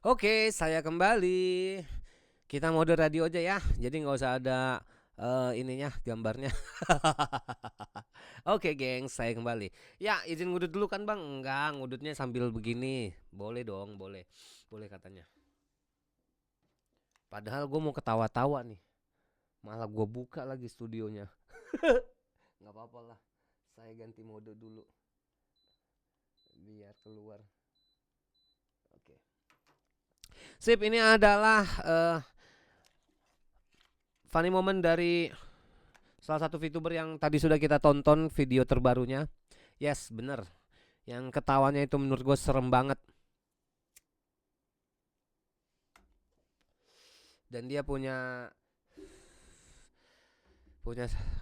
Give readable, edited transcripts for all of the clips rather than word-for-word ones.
Oke, saya kembali. Kita mode radio aja ya. Jadi nggak usah ada ininya gambarnya. Oke, geng, saya kembali. Ya, izin ngudut dulu kan, Bang? Enggak, ngudutnya sambil begini. Boleh dong, boleh. Boleh katanya. Padahal gue mau ketawa-tawa nih. Malah gue buka lagi studionya. Nggak apa-apa lah. Saya ganti mode dulu. Biar keluar. Oke. Sip, ini adalah funny moment dari salah satu VTuber yang tadi sudah kita tonton video terbarunya. Yes, bener. Yang ketawanya itu menurut gue serem banget. Dan dia punya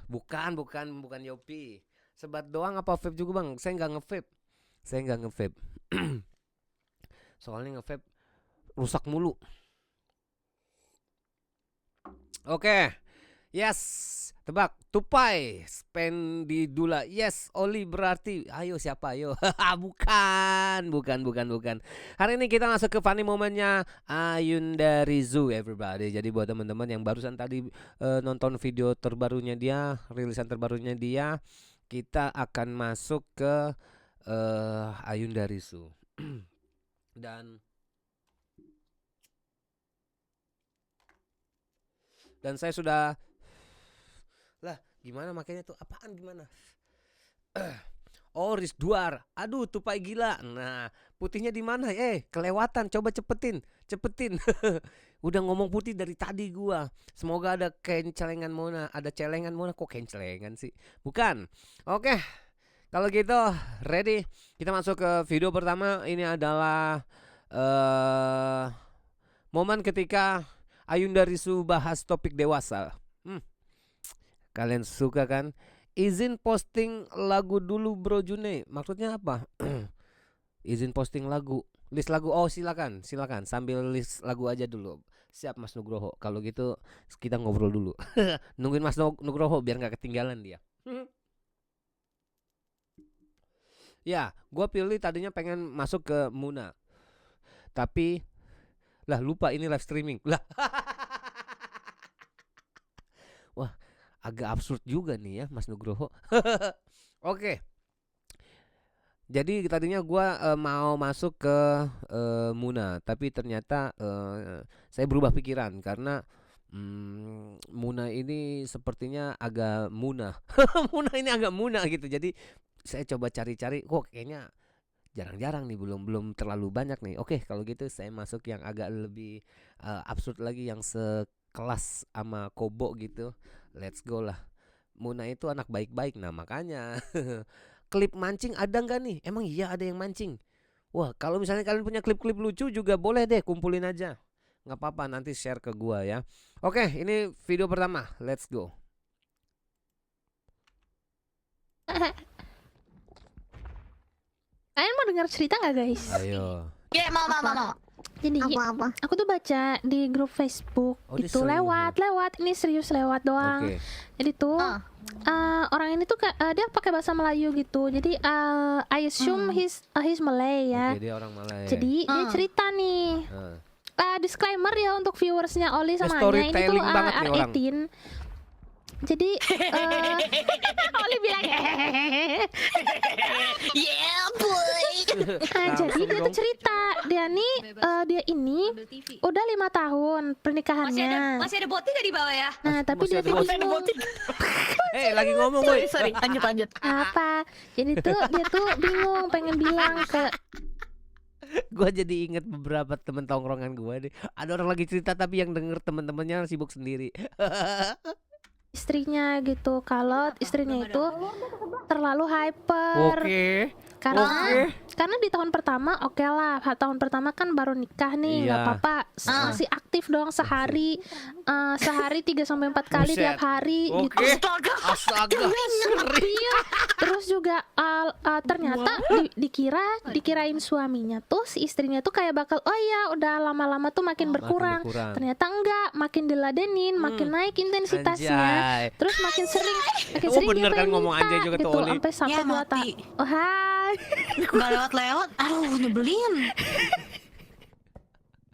bukan Yopi. Sebat doang apa vape juga, Bang? Saya nggak nge-vape. Soalnya nge-vape rusak mulu. Oke. Yes, tebak. Tupai Spendidula. Yes, Oli berarti. Ayo siapa? Ayo. bukan. Hari ini kita masuk ke funny momennya Ayunda Rizu, everybody. Jadi buat teman-teman yang barusan tadi nonton video terbarunya dia, rilisan terbarunya dia, kita akan masuk ke Ayunda Rizu. Dan saya sudah lah, gimana makanya tuh? Apaan gimana? Oh, Rizduar. Aduh, tupai gila. Nah, putihnya di mana? Kelewatan. Coba cepetin. Udah ngomong putih dari tadi gua. Semoga ada kencelengan Mona. Ada celengan Mona. Kok kencelengan sih? Bukan. Oke. Kalau gitu, ready. Kita masuk ke video pertama. Ini adalah momen ketika Ayunda Rizu bahas topik dewasa. Kalian suka kan? Izin posting lagu dulu Bro June. Maksudnya apa? Izin posting lagu, list lagu. Oh, silakan sambil list lagu aja dulu. Siap Mas Nugroho. Kalau gitu kita ngobrol dulu. Nungguin Mas Nugroho biar nggak ketinggalan dia. Ya, gue pilih tadinya pengen masuk ke Muna, tapi lah lupa ini live streaming. Lah. Wah, agak absurd juga nih ya Mas Nugroho. Oke. Jadi tadinya gua mau masuk ke Muna, tapi ternyata saya berubah pikiran karena Muna ini sepertinya agak Muna. Muna ini agak Muna gitu. Jadi saya coba cari-cari, kok kayaknya jarang-jarang nih, belum terlalu banyak nih. Oke, kalau gitu saya masuk yang agak lebih absurd lagi, yang sekelas sama Kobo gitu. Let's go lah. Muna itu anak baik-baik. Nah makanya klip mancing ada nggak nih? Emang iya ada yang mancing? Wah, kalau misalnya kalian punya klip-klip lucu juga boleh deh, kumpulin aja. Nggak apa-apa, nanti share ke gua ya. Oke, ini video pertama. Let's go. Kalian mau dengar cerita nggak guys? Ayo. Ya, mau. Jadi Apa? aku tuh baca di grup Facebook itu lewat ini serius lewat doang. Oke. Jadi tuh orang ini tuh dia pakai bahasa Melayu gitu. Jadi I assume he's Malay ya. Oke, dia orang Malay. Jadi dia cerita nih. Disclaimer ya untuk viewersnya Oli sama Anya, ini tuh R18. Jadi Oli bilang Yeah boy. jadi dia tuh cerita dia ini udah 5 tahun pernikahannya. Masih ada boting gak di bawah ya? Nah tapi dia tuh bingung. Lagi ngomong boy. Sorry, lanjut. Apa? Jadi tuh dia tuh bingung, pengen bilang ke Gua jadi inget beberapa temen tongkrongan gua deh. Ada orang lagi cerita tapi yang denger temen-temennya sibuk sendiri. istrinya gitu, kalau istrinya itu terlalu hyper. Oke. Karena di tahun pertama oke lah, tahun pertama kan baru nikah nih, nggak apa-apa, masih aktif dong sehari 3-4 kali tiap hari gitu. Astaga. Iya. Terus juga ternyata dikirain suaminya tuh, si istrinya tuh kayak bakal udah lama-lama tuh makin berkurang. Ternyata enggak, makin diladenin, makin naik intensitasnya. Terus makin sering bener kan ngomong anjay juga gitu, tuh Oli. sampai 2 tahun. Oh hai. Gak lewat-lewat. Aduh, nyebelin.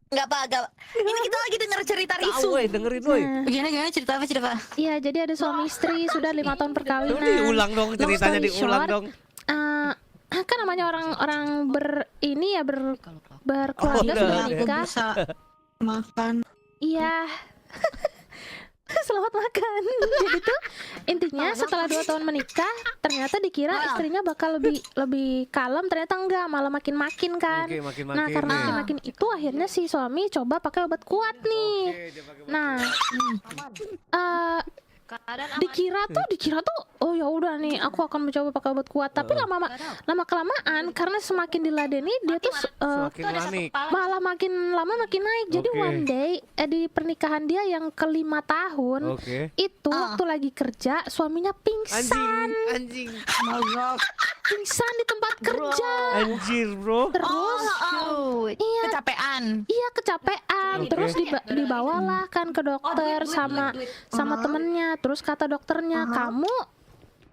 Enggak apa, enggak. Ini kita lagi denger cerita Tahu Risu. woi, dengerin woi. Gimana cerita apa cerita apa? Iya, jadi ada suami istri sudah 5 tahun perkawinan. Diulang dong Long ceritanya, story diulang short, dong. kan namanya orang berkeluarga Oh, sudah udah. menikah. Bisa makan. Iya. Selamat makan. Jadi tuh intinya setelah 2 tahun menikah, ternyata dikira istrinya bakal lebih kalem, ternyata enggak, malah makin-makin kan. Oke, makin-makin Nah, karena nih. makin-makin itu akhirnya si suami coba pakai obat kuat nih. Nah, dikira tuh oh ya udah nih aku akan mencoba pakai obat kuat, tapi lama kelamaan karena semakin diladeni dia tuh Semakin panik. malah makin lama makin naik. Jadi Oke. one day di pernikahan dia yang ke-5 tahun Oke. itu waktu lagi kerja suaminya pingsan. Anjing. Pingsan di tempat kerja. Anjir, bro. Terus iya Kecapean. iya kecapean. Oke. Terus dibawalah kan ke dokter sama temennya. Terus kata dokternya, kamu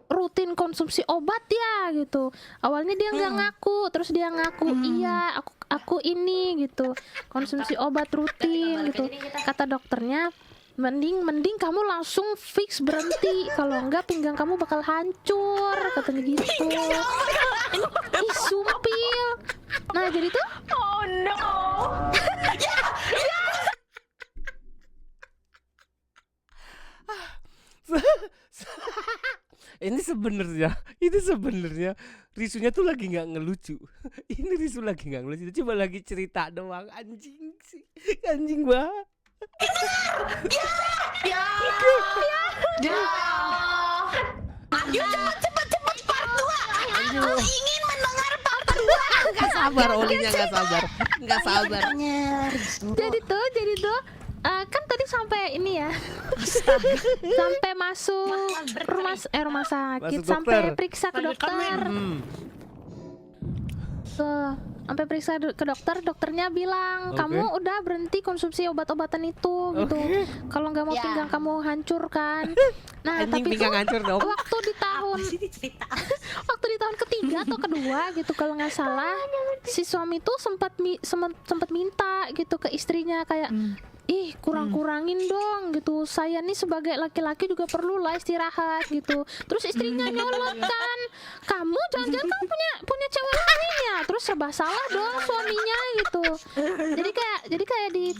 rutin konsumsi obat ya gitu. Awalnya dia nggak ngaku, terus dia ngaku iya aku ini gitu konsumsi obat rutin gitu. Kata dokternya, mending kamu langsung fix berhenti, kalau enggak pinggang kamu bakal hancur, katanya gitu. Ih, sumpil. Nah jadi tuh Oh no. Ini sebenarnya Risunya tuh lagi nggak ngelucu. Ini Risu lagi nggak ngelucu, cuma lagi cerita doang. Anjing sih, anjing banget. Ya. Ayo cepet part 2. Aku ingin mendengar part 2. Nggak sabar, Olinya nggak sabar. jadi tuh kan tadi sampai ini ya sampai masuk rumah sakit, Masuk sampai dokter. periksa ke dokter. Tuh, sampai periksa ke dokter, dokternya bilang Oke. kamu udah berhenti konsumsi obat-obatan itu gitu. Kalau nggak mau Ya. pinggang kamu hancur kan. Nah, Anjing tapi pinggang tuh hancur dong. waktu di tahun ketiga atau kedua gitu kalau nggak salah, si suami tuh sempat minta gitu ke istrinya kayak ih kurang-kurangin dong gitu, saya nih sebagai laki-laki juga perlu lah istirahat gitu. Terus istrinya nyolot kan, kamu jangan-jangan kamu punya cewek lain ya. Terus serba salah dong suaminya gitu. Jadi kayak di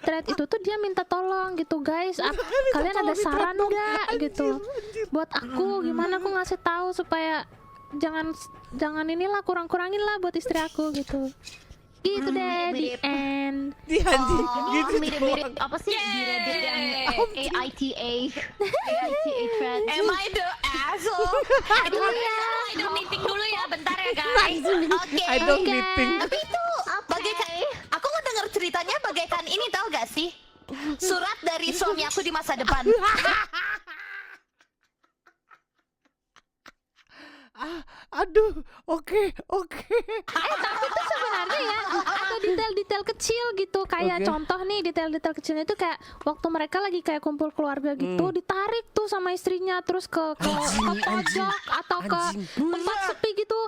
thread itu tuh dia minta tolong gitu, guys, kalian ada saran nggak gitu buat aku, gimana aku ngasih tahu supaya jangan inilah, kurang-kurangin lah buat istri aku gitu. Gitu deh di end. Di anjing gitu mirip-mirip doang. apa sih di Reddit yang AITA trend. Am I the asshole? Aduh, I don't meeting dulu ya, bentar ya guys. Oke. I don't meeting. Tapi itu bagaikan, aku ngedenger ceritanya bagaikan ini, tau gak sih? Surat dari suami aku di masa depan. Aduh, oke. Tapi tuh sebenarnya ya ada detail-detail kecil gitu, kayak Oke. contoh nih, detail-detail kecilnya itu kayak waktu mereka lagi kayak kumpul keluarga gitu, ditarik tuh sama istrinya terus ke pojok atau ke Anjing. tempat sepi gitu.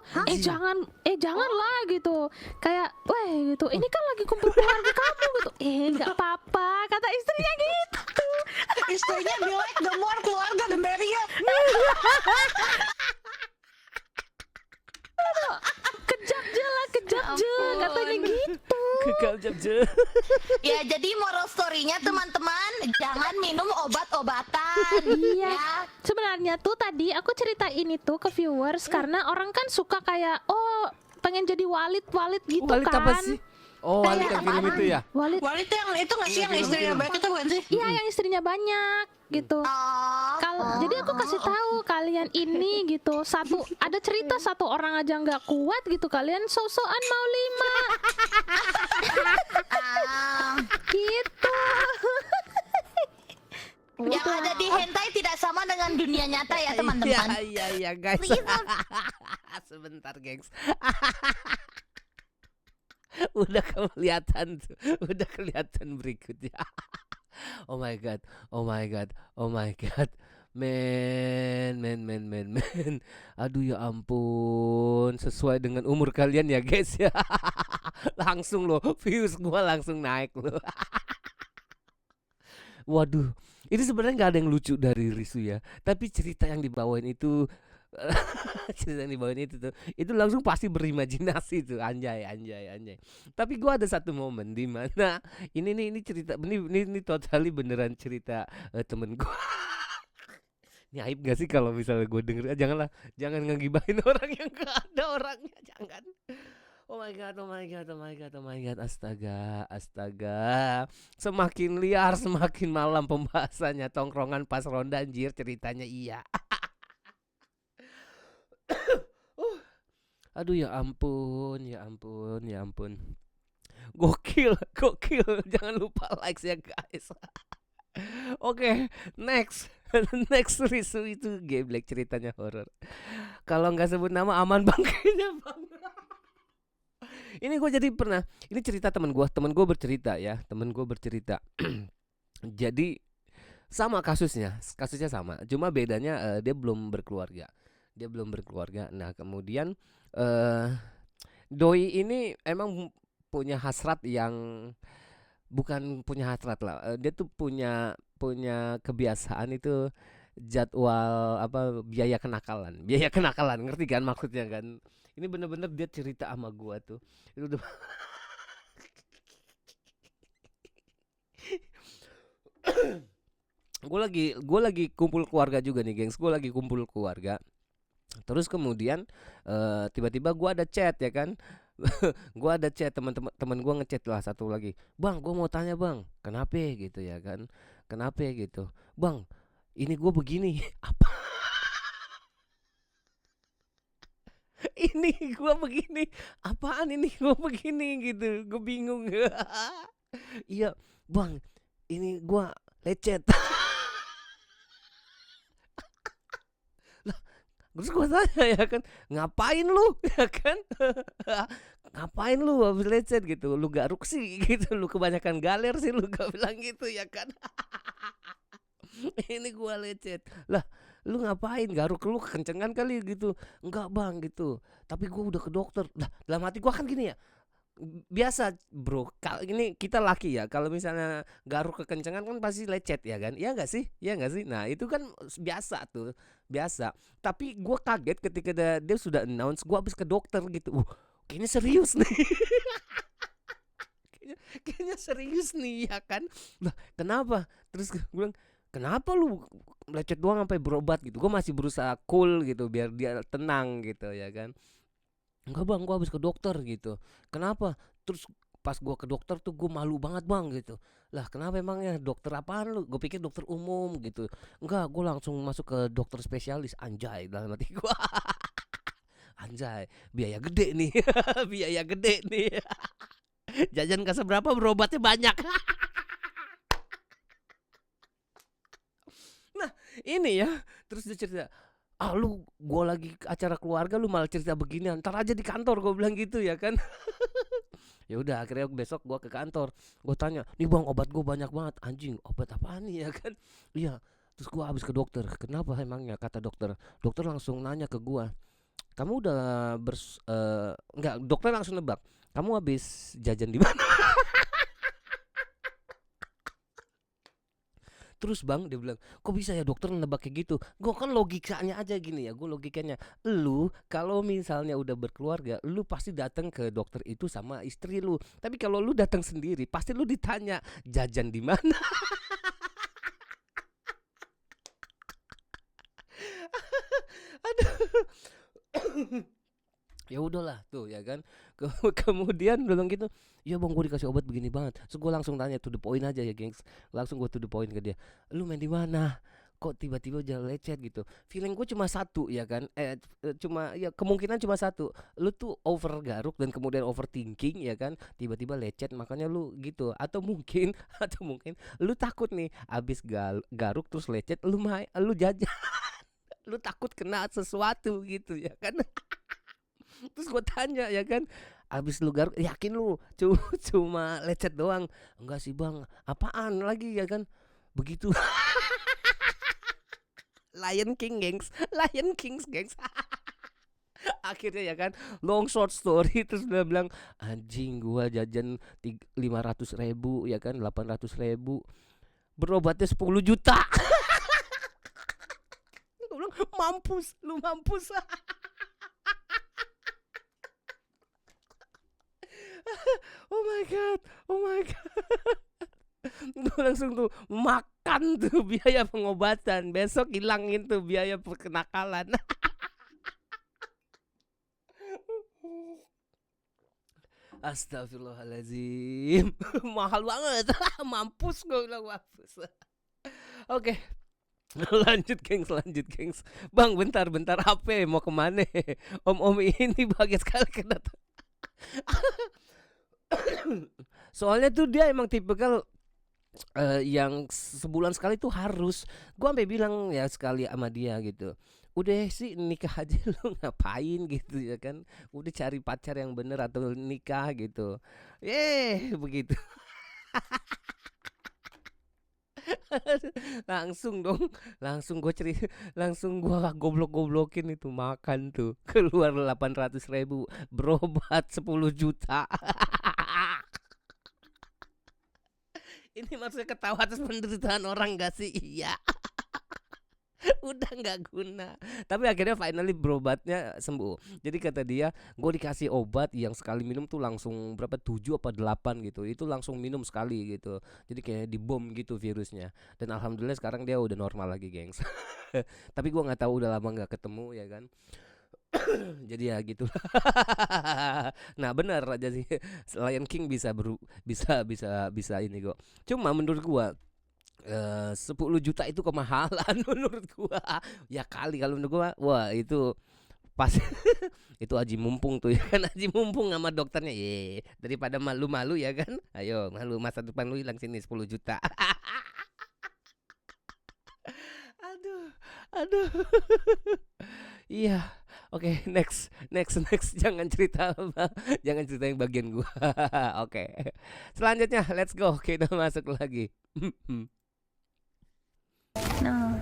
Janganlah gitu. Kayak, weh gitu, ini kan lagi kumpul keluarga kamu gitu. Nggak apa-apa, kata istrinya gitu. Istrinya bilang the more keluarga the merrier. Kejap je, katanya gitu. Kekal jam-jam. Ya, jadi moral story-nya teman-teman, jangan minum obat-obatan. Iya. Ya. Sebenarnya tuh tadi aku cerita ini tuh ke viewers karena orang kan suka kayak pengen jadi Walid gitu Walid kan. apa sih? Oh, Walid yang film itu ya? Walid. Walid itu nggak sih yang istrinya banyak itu bukan sih? Iya, yang istrinya banyak gitu. Jadi aku kasih tahu kalian ini gitu, ada cerita satu orang aja nggak kuat gitu, kalian sok-sokan mau 5 gitu. Yang ada di hentai tidak sama dengan dunia nyata ya teman-teman. Iya guys. Sebentar, gengs. Udah kelihatan tuh. Udah kelihatan berikutnya. Oh my god. Men. Aduh ya ampun. Sesuai dengan umur kalian ya guys ya. Langsung loh, views gua langsung naik loh. Waduh, ini sebenarnya nggak ada yang lucu dari Risu ya, tapi cerita yang dibawain itu cerita yang dibawain itu langsung pasti berimajinasi tuh, anjay anjay anjay. Tapi gua ada satu momen di mana ini cerita ini totally beneran cerita temen gua. Ini aib gak sih kalau misalnya gue denger? Janganlah, jangan ngegibahin orang yang gak ada orangnya, jangan. Oh my god, oh my god, oh my god, oh my god, astaga, astaga. Semakin liar, semakin malam pembahasannya. Tongkrongan pas ronda anjir ceritanya iya. Aduh ya ampun, ya ampun, ya ampun. Gokil, gokil. Jangan lupa likes ya guys. Oke, next. Next Risu itu geblek ceritanya horor. Kalau nggak sebut nama aman bang kayaknya bang. Ini gue jadi pernah. Ini cerita temen gue bercerita ya, temen gue bercerita. Jadi sama kasusnya sama. Cuma bedanya dia belum berkeluarga. Nah kemudian doi ini emang punya hasrat yang bukan punya hasrat lah. Dia tuh punya kebiasaan itu jadwal apa biaya kenakalan ngerti kan maksudnya kan. Ini bener-bener dia cerita sama gua tuh itu udah gue lagi kumpul keluarga juga nih gengs, gue lagi kumpul keluarga. Terus kemudian tiba-tiba gue ada chat ya kan. Gue ada chat teman gue ngechat lah satu lagi, bang gue mau tanya bang kenapa gitu ya kan, kenapa gitu bang ini gue begini apa ini gue begini apaan ini gue begini gitu, gue bingung. Iya bang ini gue lecet. Terus gue tanya ya kan, ngapain lu ya kan, ngapain lu habis lecet gitu, lu garuk sih gitu, lu kebanyakan galer sih, lu gak bilang gitu ya kan. Ini gue lecet lah, lu ngapain garuk, lu kekencengan kali gitu, enggak bang gitu, tapi gue udah ke dokter. Lah dalam hati gue kan gini ya, biasa bro, ini kita laki ya, kalau misalnya garuk kekencengan kan pasti lecet ya kan, ya nggak sih, ya nggak sih. Nah itu kan biasa tuh, biasa. Tapi gue kaget ketika dia sudah announce gue habis ke dokter gitu. Kayaknya serius nih. kayaknya serius nih ya kan. Lah kenapa? Terus gue bilang kenapa lu lecet doang sampai berobat gitu. Gue masih berusaha cool gitu biar dia tenang gitu ya kan. Enggak bang, gue habis ke dokter gitu. Kenapa? Terus pas gue ke dokter tuh gue malu banget bang gitu. Lah kenapa emangnya, dokter apaan lu? Gue pikir dokter umum gitu. Enggak, gue langsung masuk ke dokter spesialis. Anjay dalam hati gue. Anjay, biaya gede nih. Biaya gede nih. Jajan gak seberapa, berobatnya banyak. Nah ini ya, terus dia cerita, lu gue lagi acara keluarga lu malah cerita begini, ntar aja di kantor, gue bilang gitu ya kan. Ya udah akhirnya besok gue ke kantor, gue tanya nih bang obat gue banyak banget. Anjing obat apaan nih ya kan. Iya, terus gue habis ke dokter. Kenapa emangnya, kata dokter langsung nanya ke gue, kamu udah enggak, dokter langsung nebak, kamu habis jajan di mana. Terus bang dia bilang, kok bisa ya dokter nebak kayak gitu. Gue kan logikanya aja gini ya, gue logikanya, lu kalau misalnya udah berkeluarga, lu pasti datang ke dokter itu sama istri lu. Tapi kalau lu datang sendiri, pasti lu ditanya jajan di mana. Aduh. Ya udahlah tuh ya kan. Kemudian bilang gitu, iya bang gue dikasih obat begini banget. Terus gue langsung tanya to the point aja ya gengs, langsung gue to the point ke dia, lu main di mana, kok tiba-tiba jalan lecet gitu. Feeling gue cuma satu ya kan, cuma ya kemungkinan cuma satu, lu tuh over garuk dan kemudian overthinking ya kan, tiba-tiba lecet makanya lu gitu. Atau mungkin lu takut nih abis garuk terus lecet, lu jajan. Lu takut kena sesuatu gitu ya kan. Terus gue tanya ya kan, abis lu garuk yakin lu cuma lecet doang? Enggak sih bang, apaan lagi ya kan, begitu. Lion King gengs. Akhirnya ya kan, long short story, terus dia bilang anjing gua jajan 500.000 ya kan, 800.000, berobatnya 10 juta. Gua bilang mampus, lu mampus. Oh my god, oh my god. Gue langsung tuh makan tuh biaya pengobatan, besok hilangin tuh biaya kenakalan. Astagfirullahaladzim. Mahal banget. Mampus gue bilang, mampus. Oke. Lanjut gengs. Bang bentar HP mau kemana? Om ini bahagia sekali kena. Soalnya tuh dia emang tipikal yang sebulan sekali tuh harus. Gua sampai bilang ya sekali sama dia gitu, udah sih nikah aja, lu ngapain gitu ya kan, udah cari pacar yang bener atau nikah gitu. Begitu. langsung gue goblok-goblokin itu, makan tuh keluar 800.000, berobat 10 juta. Ini maksudnya ketawa atas penderitaan orang gak sih? Iya. Udah nggak guna. Tapi akhirnya finally berobatnya sembuh. Jadi kata dia, gue dikasih obat yang sekali minum tuh langsung berapa, 7 apa 8 gitu. Itu langsung minum sekali gitu. Jadi kayak dibom gitu virusnya. Dan alhamdulillah sekarang dia udah normal lagi gengs. Tapi gue nggak tahu, udah lama nggak ketemu ya kan. Jadi ya gitu. Nah benar aja sih, Lion King bisa ini kok. Cuma menurut gua 10 juta itu kemahalan menurut gua. Ya kali kalau menurut gua, wah itu pas itu aji mumpung tuh ya kan, aji mumpung sama dokternya. Daripada malu-malu ya kan. Ayo malu, masa depan lu hilang, sini 10 juta. Aduh. Iya. Oke, next. Jangan cerita yang bagian gua. Oke. Selanjutnya let's go. Kita masuk lagi. Nah.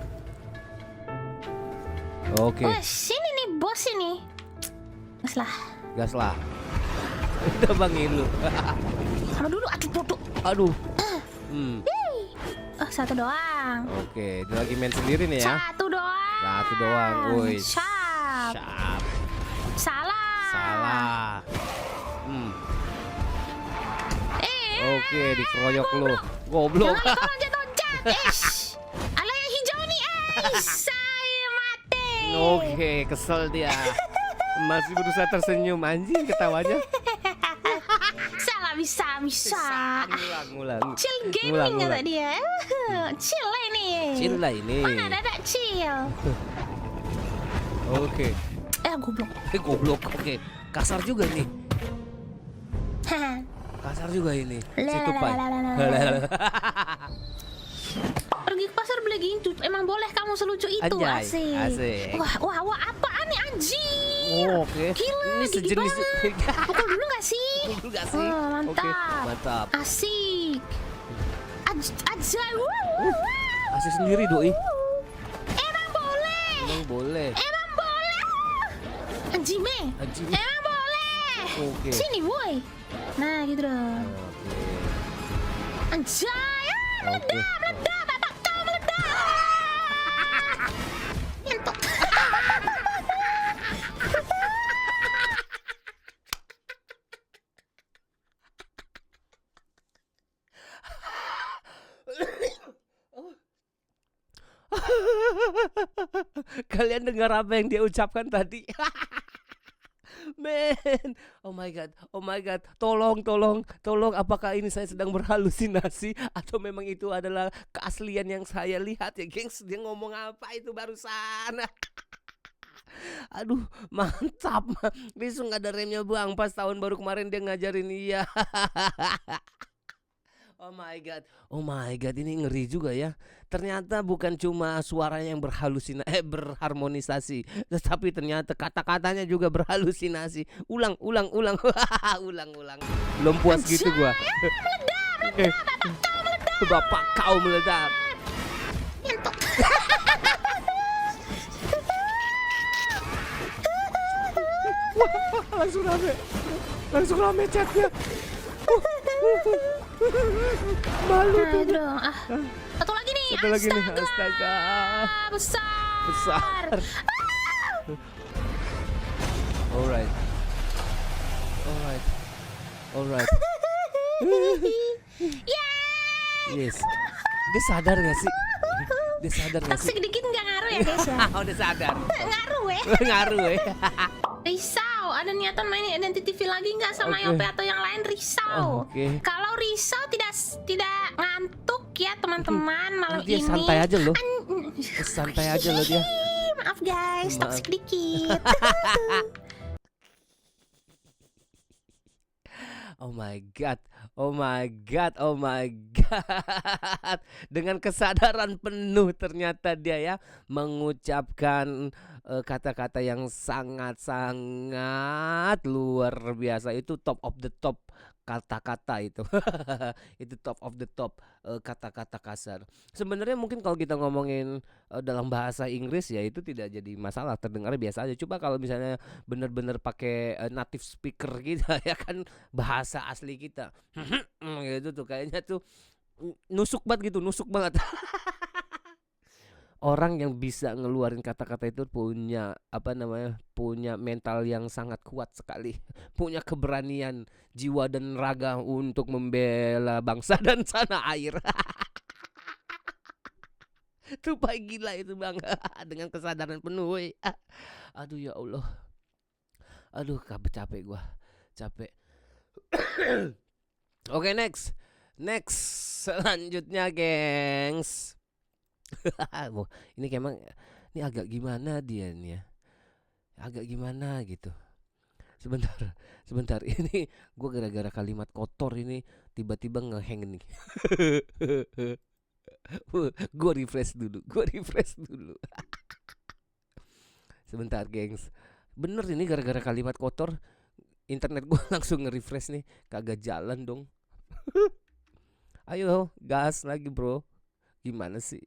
Oke. Wah, sini nih bos ini. Gas lah. Udah Bang Ilu. Sama dulu atlet bodoh. Aduh. Satu doang. Oke, dia lagi main sendiri nih ya. Satu doang. Woi. Syap. Salah. Oke, dikeroyok lu. Goblok. Jangan loncat. Ala yang hijau nih, saya mati. Oke, kesel dia. Masih berusaha tersenyum, anjing ketawanya. Salah bisa. Ngulang. Chill gaming kata dia. Chill lah ini. Mana ada chill. Oke. Goblok. Oke. Kasar juga ini. Si Tupai. Pergi ke pasar beli gitu. Emang boleh kamu selucu itu? Anjay, asik. Wah, apaan nih anjing? Oke. Gila, ini gigi sejenis. Pukul dulu gak sih? Mantap. Oke, mantap. Asik. Ajay. Asik sendiri doi. Emang boleh. Anjime. Emang boleh. Oke. Sini boy. Nah gitu dong. Oke. Anjay. Meledak. Bapak kau meledak. Nyentok. Kalian dengar apa yang dia ucapkan tadi? Man, oh my god, tolong, apakah ini saya sedang berhalusinasi atau memang itu adalah keaslian yang saya lihat ya, gengs? Dia ngomong apa itu barusan? Aduh, mantap. Besok nggak ada remnya bang, pas tahun baru kemarin dia ngajarin iya. Oh my god, ini ngeri juga ya. Ternyata bukan cuma suaranya yang berharmonisasi, tetapi ternyata kata-katanya juga berhalusinasi. Ulang. Ulang. Belum puas gitu gua. Bapak kau meledak. Langsung rame chatnya. Malu tuh. Aduh, satu lagi nih. Astaga. Besar. Alright. Yes. Dia sadar gak sih? Toxic dikit nggak ngaruh ya guys ya? Udah sadar. Ngaruh ya. ya. Risau, ada niatan main identity V lagi nggak sama Oke. Yope atau yang lain? Risau. Oke. Kalau risau tidak ngantuk ya teman-teman malam Dia ini. santai aja loh. Santai aja loh dia. Maaf guys, Maaf. toxic dikit. Oh my god. Dengan kesadaran penuh ternyata dia ya mengucapkan kata-kata yang sangat-sangat luar biasa. Itu top of the top kata-kata itu. Itu top of the top kata-kata kasar. Sebenarnya mungkin kalau kita ngomongin dalam bahasa Inggris ya itu tidak jadi masalah, terdengarnya biasa aja. Coba kalau misalnya benar-benar pakai native speaker kita ya kan bahasa asli kita. Gitu tuh kayaknya tuh nusuk banget. Orang yang bisa ngeluarin kata-kata itu punya punya mental yang sangat kuat sekali, punya keberanian jiwa dan raga untuk membela bangsa dan tanah air. Tupai gila itu bang. Dengan kesadaran penuh woy. Aduh ya Allah, capek gua. Oke, next selanjutnya gengs. Ini emang ini agak gimana dia nih ya, agak gimana gitu. Sebentar ini gue gara-gara kalimat kotor ini tiba-tiba ngehang nih. Gue refresh dulu. Sebentar gengs, bener ini gara-gara kalimat kotor internet gue langsung nge-refresh nih, kagak jalan dong. Ayo gas lagi bro, gimana sih?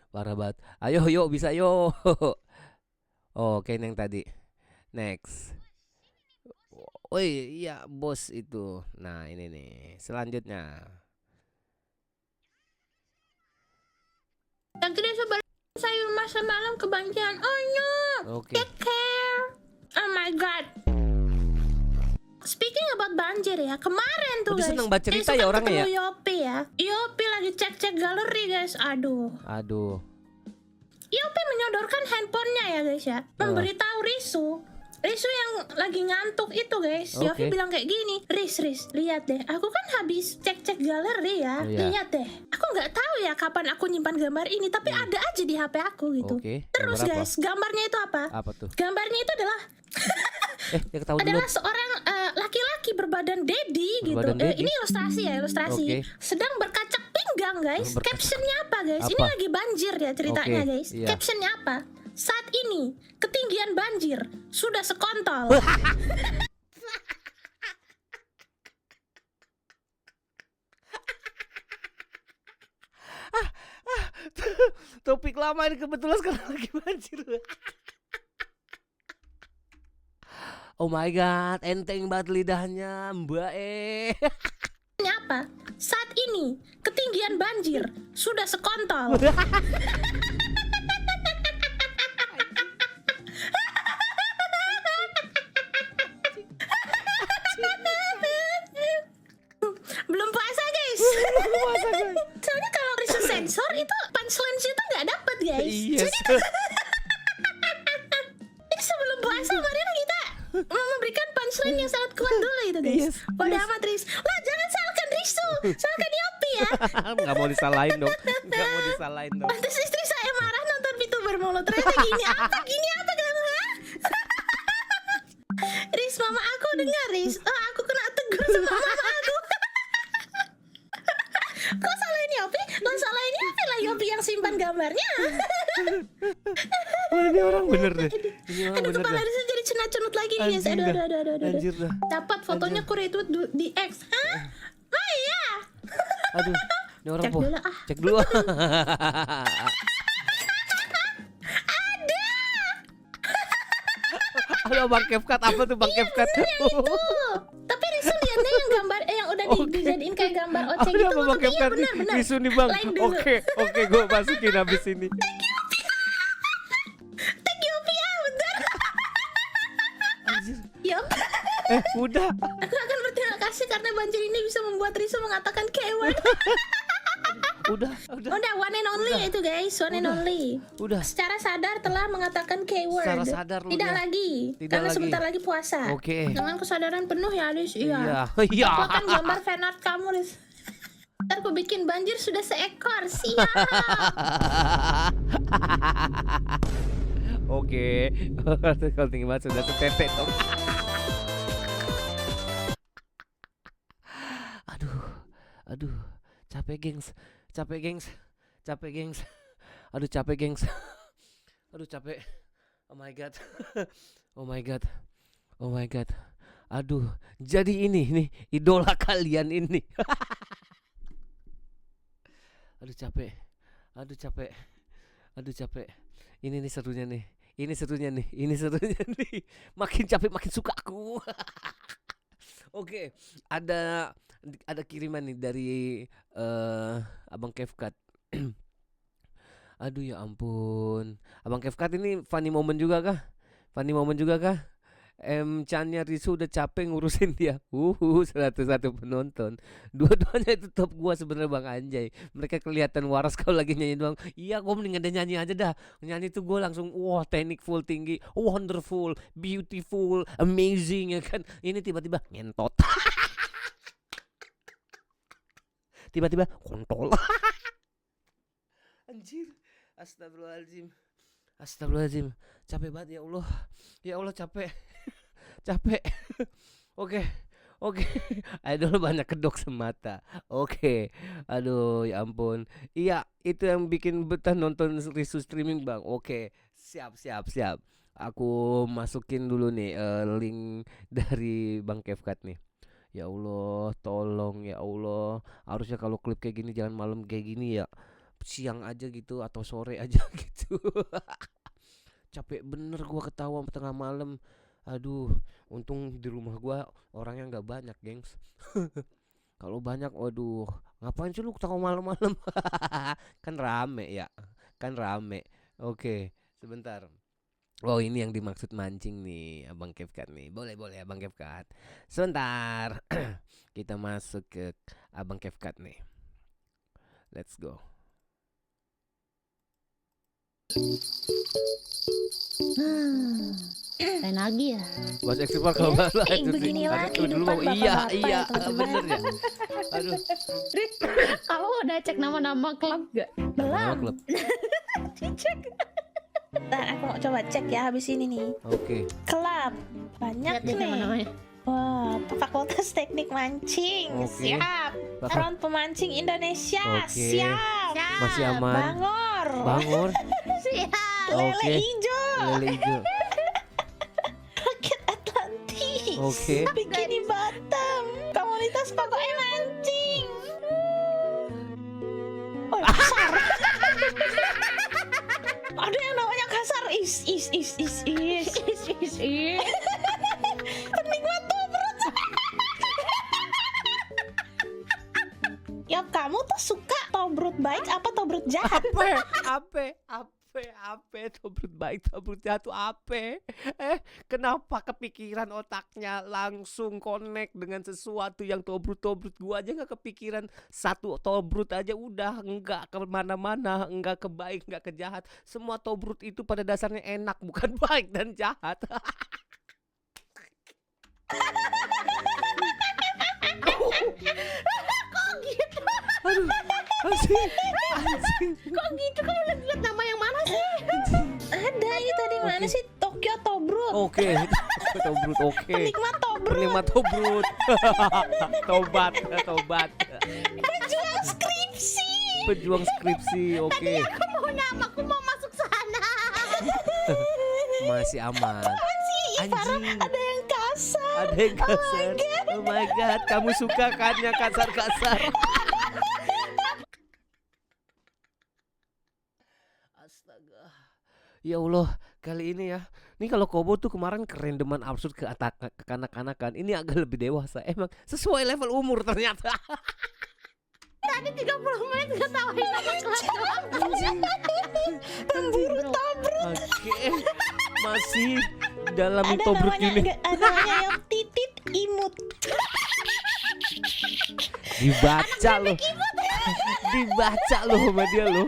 Parah banget. Ayo yuk bisa yuk. Oke yang tadi. Next. Oh iya bos itu. Nah ini nih selanjutnya. Yang kedua sebalik sayur masa malam kebanjiran. Oh no. Oke. Take care. Oh my god. Speaking about banjir ya, kemarin tuh Udah guys, seneng baca cerita ya orangnya ya? ketemu Yopi ya. Yopi lagi cek-cek galeri guys, aduh. Yopi menyodorkan handphonenya ya guys ya, memberitahu Risu yang lagi ngantuk itu guys. Oke. Yopi bilang kayak gini, Riz, lihat deh, aku kan habis cek-cek galeri ya. Oh, iya. Lihat deh, aku nggak tahu ya kapan aku nyimpan gambar ini, tapi ada aja di HP aku gitu. Oke, Terus gambar apa? guys, gambarnya itu apa? Apa tuh? Gambarnya itu adalah Ya ketahuan dulu. adalah seorang laki-laki berbadan daddy gitu. Berbadan daddy? Ini ilustrasi ya, ilustrasi. Oke. Sedang berkacak pinggang guys. Captionnya apa guys? Ini Apa? lagi banjir ya ceritanya Oke, guys. iya. Captionnya apa? Saat ini ketinggian banjir sudah sekontol. Topik lama ini kebetulan sekarang lagi banjir. Oh my god, enteng banget lidahnya mbak Ini apa? Saat ini ketinggian banjir sudah sekontol. Belum puasa guys. Soalnya kalau riset sensor itu punchline itu nggak dapet guys. Yes. Jadi sebelum puasa marilah kita memberikan punchline yang sangat kuat dulu itu guys. Yes, Bodo yes. amat Riz. Lo jangan salahkan Risu, salahkan Yopi ya. Nggak mau disalahin dong. Pantes istri saya marah nonton VTuber mulu. Ternyata gini apa kamu ha? Riz, mama aku dengar Riz. Oh, aku kena tegur sama mama aku. Kok salahin Yopi? Lo salahin Yopi lah, Yopi yang simpan gambarnya. Wah, ini orang bener deh. Aduh, kepala Riz jadi cenat-cenut lagi nih guys. Aduh. Anjir dah. Dapat fotonya ku retweet di X. Hah? Maya. Aduh, ini orang Cek dulu, Cek dulu. Aduh, Bang Kevkat, apa tuh Bang Kevkat? Tapi Risu lihatnya yang gambar yang udah dijadiin kayak gambar Apa oceh gitu. nama Bang Iya Kevkat nih? benar. Risu nih Bang. Like dulu. Oke, gue masukin habis ini. Thank you, Pia, bener. Anjir. Yup. Udah. Aku akan berterima kasih karena banjir ini bisa membuat Risu mengatakan keyword. Udah. Udah, one and only itu guys, one and only. Udah. Secara sadar telah mengatakan keyword. Secara sadar lu Tidak ya. lagi. Tidak Karena lagi. sebentar lagi puasa. Oke. Dengan kesadaran penuh ya, Riz. Iya. Aku akan gambar fanart kamu, Riz. Ntar aku bikin banjir sudah seekor. Siap. Oke. Kalau tinggi banget sudah setetet dong. Aduh. Capek, gengs. Aduh, capek, gengs. Aduh, capek. Oh my god. Aduh, jadi ini nih idola kalian ini. Aduh, capek. Ini nih serunya nih. Makin capek makin suka aku. Oke, ada kiriman nih dari Abang Kevkat. Aduh, ya ampun. Abang Kevkat ini funny moment juga kah? Chan-nya Risu udah capek ngurusin dia. 101 penonton. Dua-duanya itu top gua sebenarnya Bang Anjay. Mereka kelihatan waras kalau lagi nyanyi doang. Iya, gua mending ada nyanyi aja dah. Nyanyi tuh gua langsung wah, teknik full tinggi, wonderful, beautiful, amazing ya kan. Ini tiba-tiba ngentot. Tiba-tiba kontol. Anjir. Astagfirullahaladzim. Capek banget ya Allah. Ya Allah, capek. Oke. Idol banyak kedok semata. Oke. Aduh, ya ampun. Iya, itu yang bikin betah nonton Risu streaming Bang. Oke. Siap. Aku masukin dulu nih link dari Bang Kevkat nih. Ya Allah, tolong ya Allah. Harusnya kalau klip kayak gini jangan malam kayak gini ya. Siang aja gitu atau sore aja gitu. Capek bener gua ketawa tengah malam. Aduh, untung di rumah gua orangnya nggak banyak, gengs. Kalau banyak, waduh, ngapain sih lu ketawa malam-malam? Kan rame ya, Oke, sebentar. Oh, ini yang dimaksud mancing nih, Abang Kevkat nih. Boleh Abang Kevkat. Sebentar. Kita masuk ke Abang Kevkat nih. Let's go. Lain lagi ya. Bahasa ekstrovert kalau nggak salah itu sih. begini lah Aduh, dulu mau kehidupan iya, bapak-bapak ya, teman-teman. bener ya. Aduh, Kamu udah cek nama-nama klub gak? nama Belum. klub. Dicek. Ntar aku mau coba cek ya habis ini nih. Oke. Klub. Banyak Lihat deh nih. nama-namanya. Wah, Fakultas Teknik Mancing. Oke. Siap. Front Pemancing Indonesia. Oke. Siap. Masih aman. Bangor. Siap. Lele Oke. hijau. Lele hijau. Rakyat Atlantis. Oke. Bikini Batam. Komunitas pokoknya mancing. Oh, kasar. Ada yang namanya kasar. Is. Penikmat tobrut. Ya, kamu tuh suka tobrut baik apa tobrut jahat? Apa tobrut baik tobrut jahat tuh apa? Kenapa kepikiran otaknya langsung connect dengan sesuatu yang tobrut gua aja nggak kepikiran. Satu tobrut aja udah nggak kemana-mana, nggak ke baik nggak ke jahat. Semua tobrut itu pada dasarnya enak, bukan baik dan jahat. Kok gitu? Aduh, anjing. Kok gitu? Kamu lihat nama yang mana sih? Ada ini tadi mana sih? Tokyo Tobrut. Oke, tobrut oke. Penikmat tobrut. Penikmat tobrut. Tobat. Pejuang skripsi. Oke. Aku mau nama, aku mau masuk sana. Masih aman. Anjing. Ada yang kasar. Ada yang kasar. Oh my god, kamu suka kan yang kasar-kasar? Astaga. Ya Allah, kali ini ya Nih kalau Kobo tuh kemarin kerendeman absurd ke kanak-kanakan. Ini agak lebih dewasa. Emang sesuai level umur ternyata. Tadi 30 menit ketawain nama kelas doang. Pemburu tobruk. Oke. Masih dalam Ada tobruk namanya, ini. ada namanya yang titit imut. Dibaca loh. Dibaca loh sama dia loh.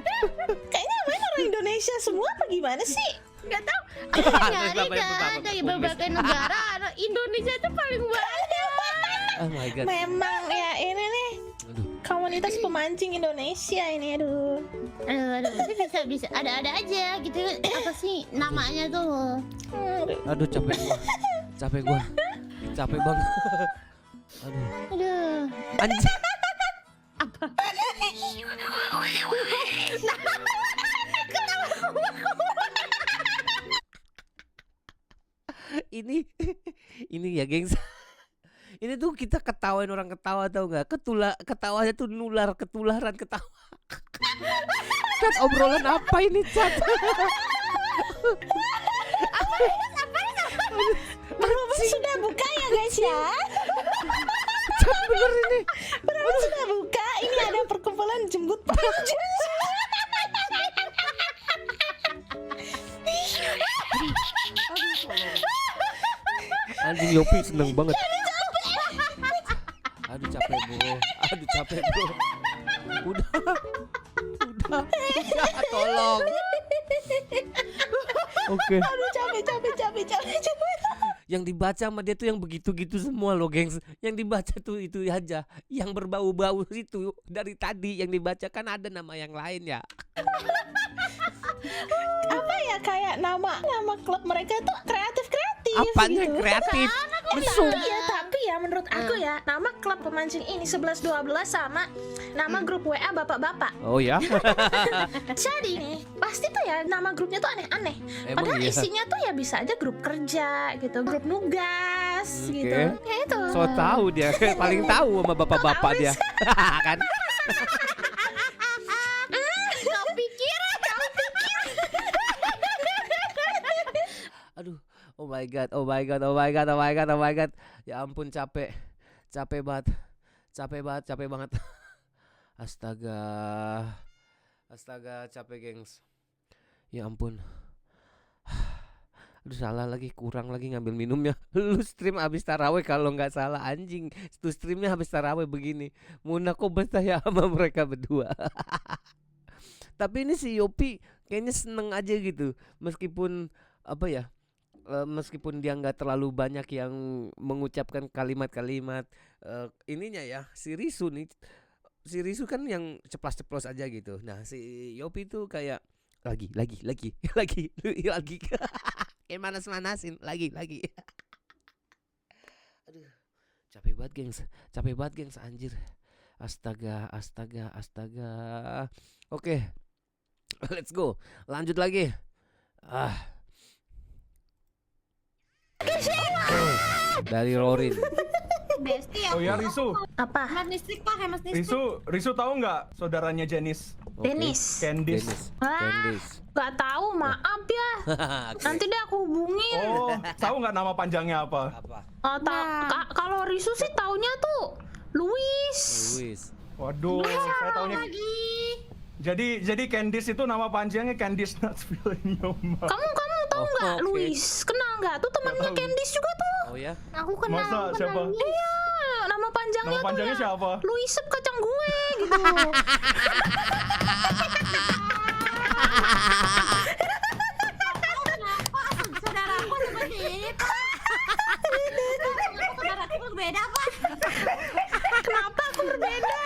Kayaknya main orang Indonesia semua apa gimana sih? Gak tau. Aku nyari kan dari berbagai negara. Anak Indonesia itu paling banyak. Oh my god. Memang ya ini nih Aduh. komunitas pemancing Indonesia ini, aduh. Aduh, bisa ada aja gitu. Apa sih namanya tuh? Aduh capek gua. Capek gua. Capek banget. Aduh. Aduh. Anjing. Apa? Ini ya gengs. Ini tuh kita ketawain orang ketawa tau nggak? Ketawanya tuh ketularan ketawa. Cat obrolan apa ini Cat? Berhubung sudah buka ya guys ya. Cat bener ini. Berhubung sudah buka, ini ada perkumpulan jembut pelanjut. Anjing Yopi seneng banget. Aduh capek bro. Aduh capek bro. Udah. Tolong. Oke. Aduh capek. Yang dibaca sama dia tuh yang begitu-gitu semua loh gengs. Yang dibaca tuh itu aja. Yang berbau-bau itu dari tadi yang dibaca kan ada nama yang lain ya. Apa ya kayak nama klub mereka tuh kreatif Apanya gitu. kreatif? Mesum. Tapi ya menurut aku ya nama klub pemancing ini 11-12 sama nama grup WA bapak-bapak. Oh ya? Jadi nih pasti tuh ya nama grupnya tuh aneh-aneh. Emang Padahal iya? isinya tuh ya bisa aja grup kerja gitu, grup nugas Oke. gitu. Ya itu. So tahu dia paling tahu sama bapak-bapak dia. Kan? Kau pikir? Aduh. Oh my god. Ya ampun capek banget. Astaga capek gengs. Ya ampun. Aduh salah lagi, kurang lagi ngambil minumnya. Lu stream habis taraweh kalau nggak salah anjing. Itu streamnya habis taraweh begini. Muna kok betah ya sama mereka berdua. Tapi ini si Yopi kayaknya seneng aja gitu. Meskipun apa ya? Meskipun dia nggak terlalu banyak yang mengucapkan kalimat-kalimat ininya ya, si Risu kan yang ceplas-ceplos aja gitu. Nah si Yopi tuh kayak lagi kayak manas-manasin lagi. Aduh capek banget gengs anjir. Astaga. Oke. Let's go, lanjut lagi. Dari Rorin. Besti Oh ya Risu, Apa? Hemat listrik pak, hemat listrik. Risu tahu nggak saudaranya Jenis? Oke. Dennis. Candice. Candice. Gak tahu, maaf ya. Oke. Nanti deh aku hubungin. Oh, tahu nggak nama panjangnya apa? Kalau Risu sih taunya tuh Luis. Waduh, saya taunya. Jadi Candice itu nama panjangnya Candice Natsvillenium. Kamu tahu nggak oke. Luis? Kenal nggak? Tuh temannya tahu. Candice juga tuh. Oh ya? Aku kenal. Masa siapa? Iya, nama panjangnya Nama panjangnya tuh ya. siapa? Luis Sep kacang gue gitu. Saudara aku seperti ini pak. Saudara aku berbeda pak. Kenapa aku berbeda?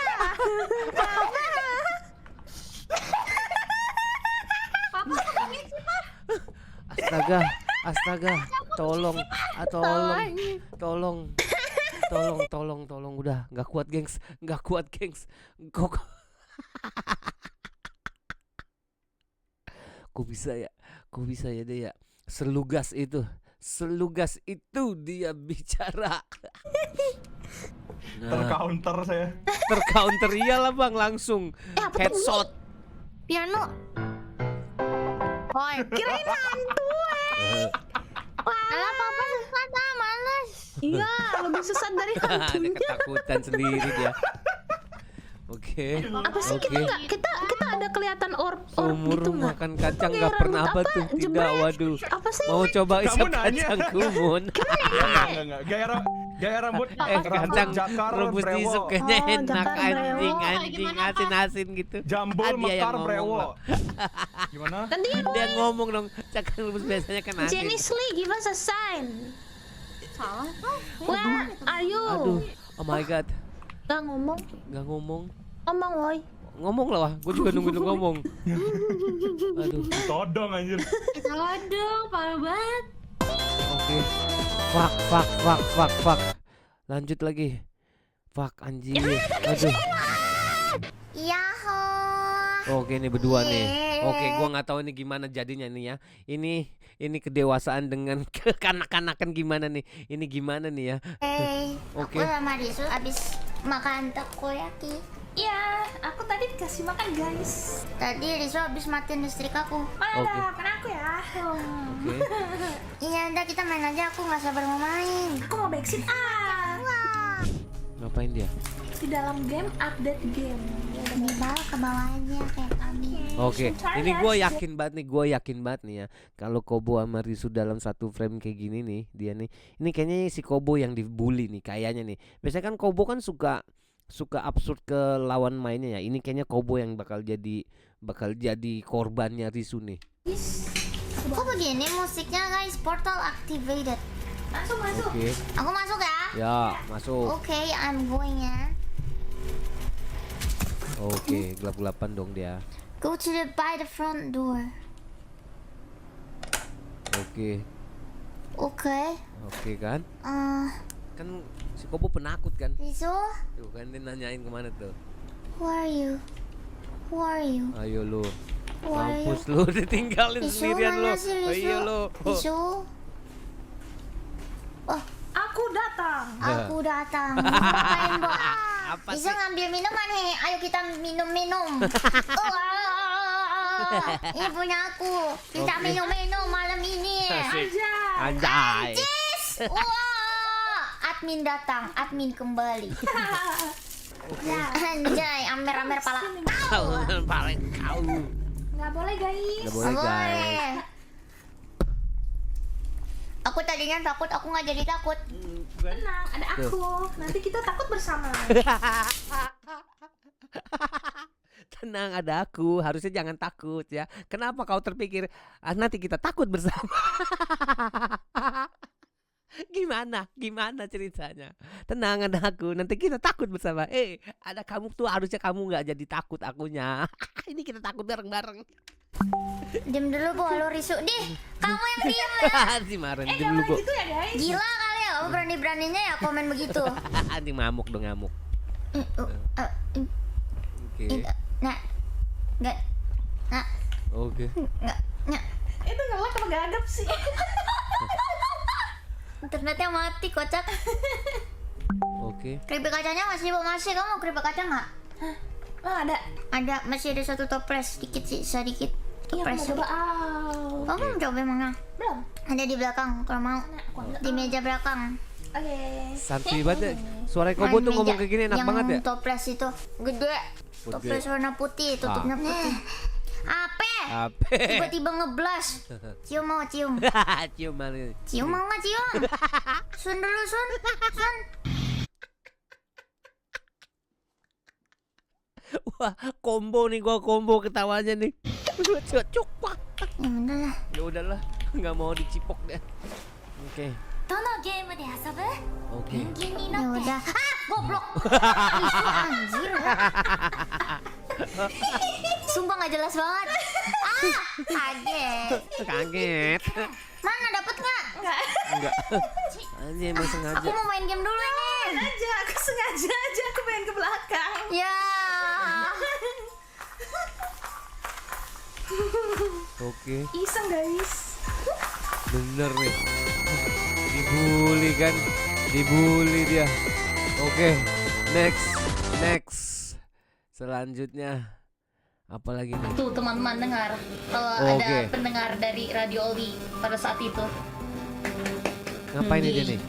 Papa seperti sih pak. Astaga, tolong, udah, nggak kuat gengs, kok bisa ya dia ya, selugas itu dia bicara. Tercounter saya. Tercounter iyalah bang, langsung headshot. Piano. Oi, Kirain hantu. Alah papa sesat ah, males. Iya, lebih sesat dari Ada hantunya. ketakutan sendiri dia. Oke. Apa sih Oke. kita ada kelihatan orb Seumur gitu nggak? makan kacang Pakai nggak pernah rambut apa apa? tuh? Tidak, Jebret. waduh. Apa sih? Mau coba Kamu isap nanya. kacang kumun. Enggak. Gaya rambut Kacang jakar rebus brewo. diisep kayaknya Oh, enak, jakar brewo. anjing asin-asin gitu. Jambul Ah, dia yang mekar ngomong, brewo. Bang. Gimana? Kan Dia ngomong dong, cakang rebus biasanya kan asin. Jenny Lee, give us a sign. Salah. Where are you? Aduh, oh my god, Gak ngomong. nggak ngomong. Ngomong, woi. Ngomong lah, wah. Gue juga nunggu lu ngomong. Aduh, Todong anjir. Aduh, parah banget. oke. Fuck. Lanjut lagi. Fuck anjir. Aduh. Yahoo. Oke, ini berdua nih. Oke, gua nggak tahu ini gimana jadinya nih ya. Ini kedewasaan dengan kekanak-kanakan gimana nih? Ini gimana nih ya? Aku Oke. sama Risu abis makan takoyaki. Iya, aku tadi dikasih makan, guys. Tadi Risu abis matiin listrik aku. Oke. Makan aku ya. Oke. Iya, udah kita main aja. Aku nggak sabar mau main. Aku mau backseat. Ngapain dia? Di dalam game, update game. Di bawah ke bawahnya kayak kami. Oke, Sorry ini ya, gue yakin banget nih ya. Kalau Kobo sama Risu dalam satu frame kayak gini nih, dia nih, ini kayaknya si Kobo yang dibully nih, kayaknya nih. Biasanya kan Kobo kan suka absurd ke lawan mainnya ya. Ini kayaknya Kobo yang bakal jadi korbannya Risu nih. Kok begini musiknya guys? Portal activated. Masuk. Oke, Aku masuk ya. ya masuk. Oke, I'm going ya. Oke, gelap-gelapan dong dia. Go to by the front door. Oke, Oke. kan? Kan si Kobo penakut kan? Rizu, Tuh kan dia nanyain kemana tuh. who are you? Who are you? Ayo lu, Who are you? mampus lu ditinggalin Rizu, sendirian lu. mana sih Rizu? Ayo lu. Rizu, Aku datang. aku datang. Ngapain, Bo? Apa Rizu sih? ngambil minuman nih. Ayo kita minum-minum. Ini punya aku. Kita Oke. minum-minum malam ini. Asik. Anjay. Cheese. Wah, admin datang, admin kembali. Anjay, amer-amer pala. Paling kau. Nggak boleh, guys. Nggak boleh guys. Boleh. Aku tadinya takut, aku nggak jadi takut. Tenang, ada aku. Nanti kita takut bersama. Tenang, ada aku. Harusnya jangan takut ya. Kenapa kau terpikir nanti kita takut bersama? Gimana ceritanya? Tenang, ada aku. Nanti kita takut bersama. Ada kamu tuh, harusnya kamu nggak jadi takut akunya. Ini kita takut bareng-bareng. Diam dulu, Bo, lo Risu. Kamu yang diam ya. Si Maren dulu, Bu. Gitu ya, guys. Gila kali ya, kamu berani-beraninya ya komen begitu. Nanti ngamuk dong, ngamuk. Oke. Nah, nggak, nah, Oke. nggak. Itu ngelak apa gagap sih? Internetnya mati, kocak. Oke. Keripik kacangnya masih, Bu, masih. Kamu mau keripik kacang nggak? Oh, ada. Ada, masih ada satu toples, dikit sih, sedikit. Iya, Toples. aku mau coba. Kamu mau coba mana? Belum. Ada di belakang, kalau mau. Aku ambil. Di meja belakang. Oke. Santuy banget ya. Suara Kobo tuh Meja ngomong kayak gini enak yang banget ya. Toples itu gede. Toples warna putih, tutupnya putih. Apa? Apa? Tiba-tiba ngeblas. Cium mau cium. Cium mana? Cium mau nggak cium? Sun dulu Sun. Sun. Wah, combo nih, gua combo ketawanya nih. Cocok pak. Ya udah lah. Ya udahlah, nggak mau dicipok deh. Oke, どのゲームで遊ぶ? oke. Gini ya udah. Ah, goblok. Isu anjir. Sumpah nggak jelas banget. Ah, kaget. Kaget. Mana dapet nggak? Enggak. Anjir, emang sengaja. Aku mau main game dulu ini. Aja, aku sengaja aja aku main ke belakang. Ya. Oke, Iseng, guys. bener nih. Dibully kan? Dibully dia. Oke, next. Selanjutnya apa lagi nih? Tuh teman-teman dengar. Kalau Oke. ada pendengar dari Radio Oli pada saat itu. Ngapain nih dia nih?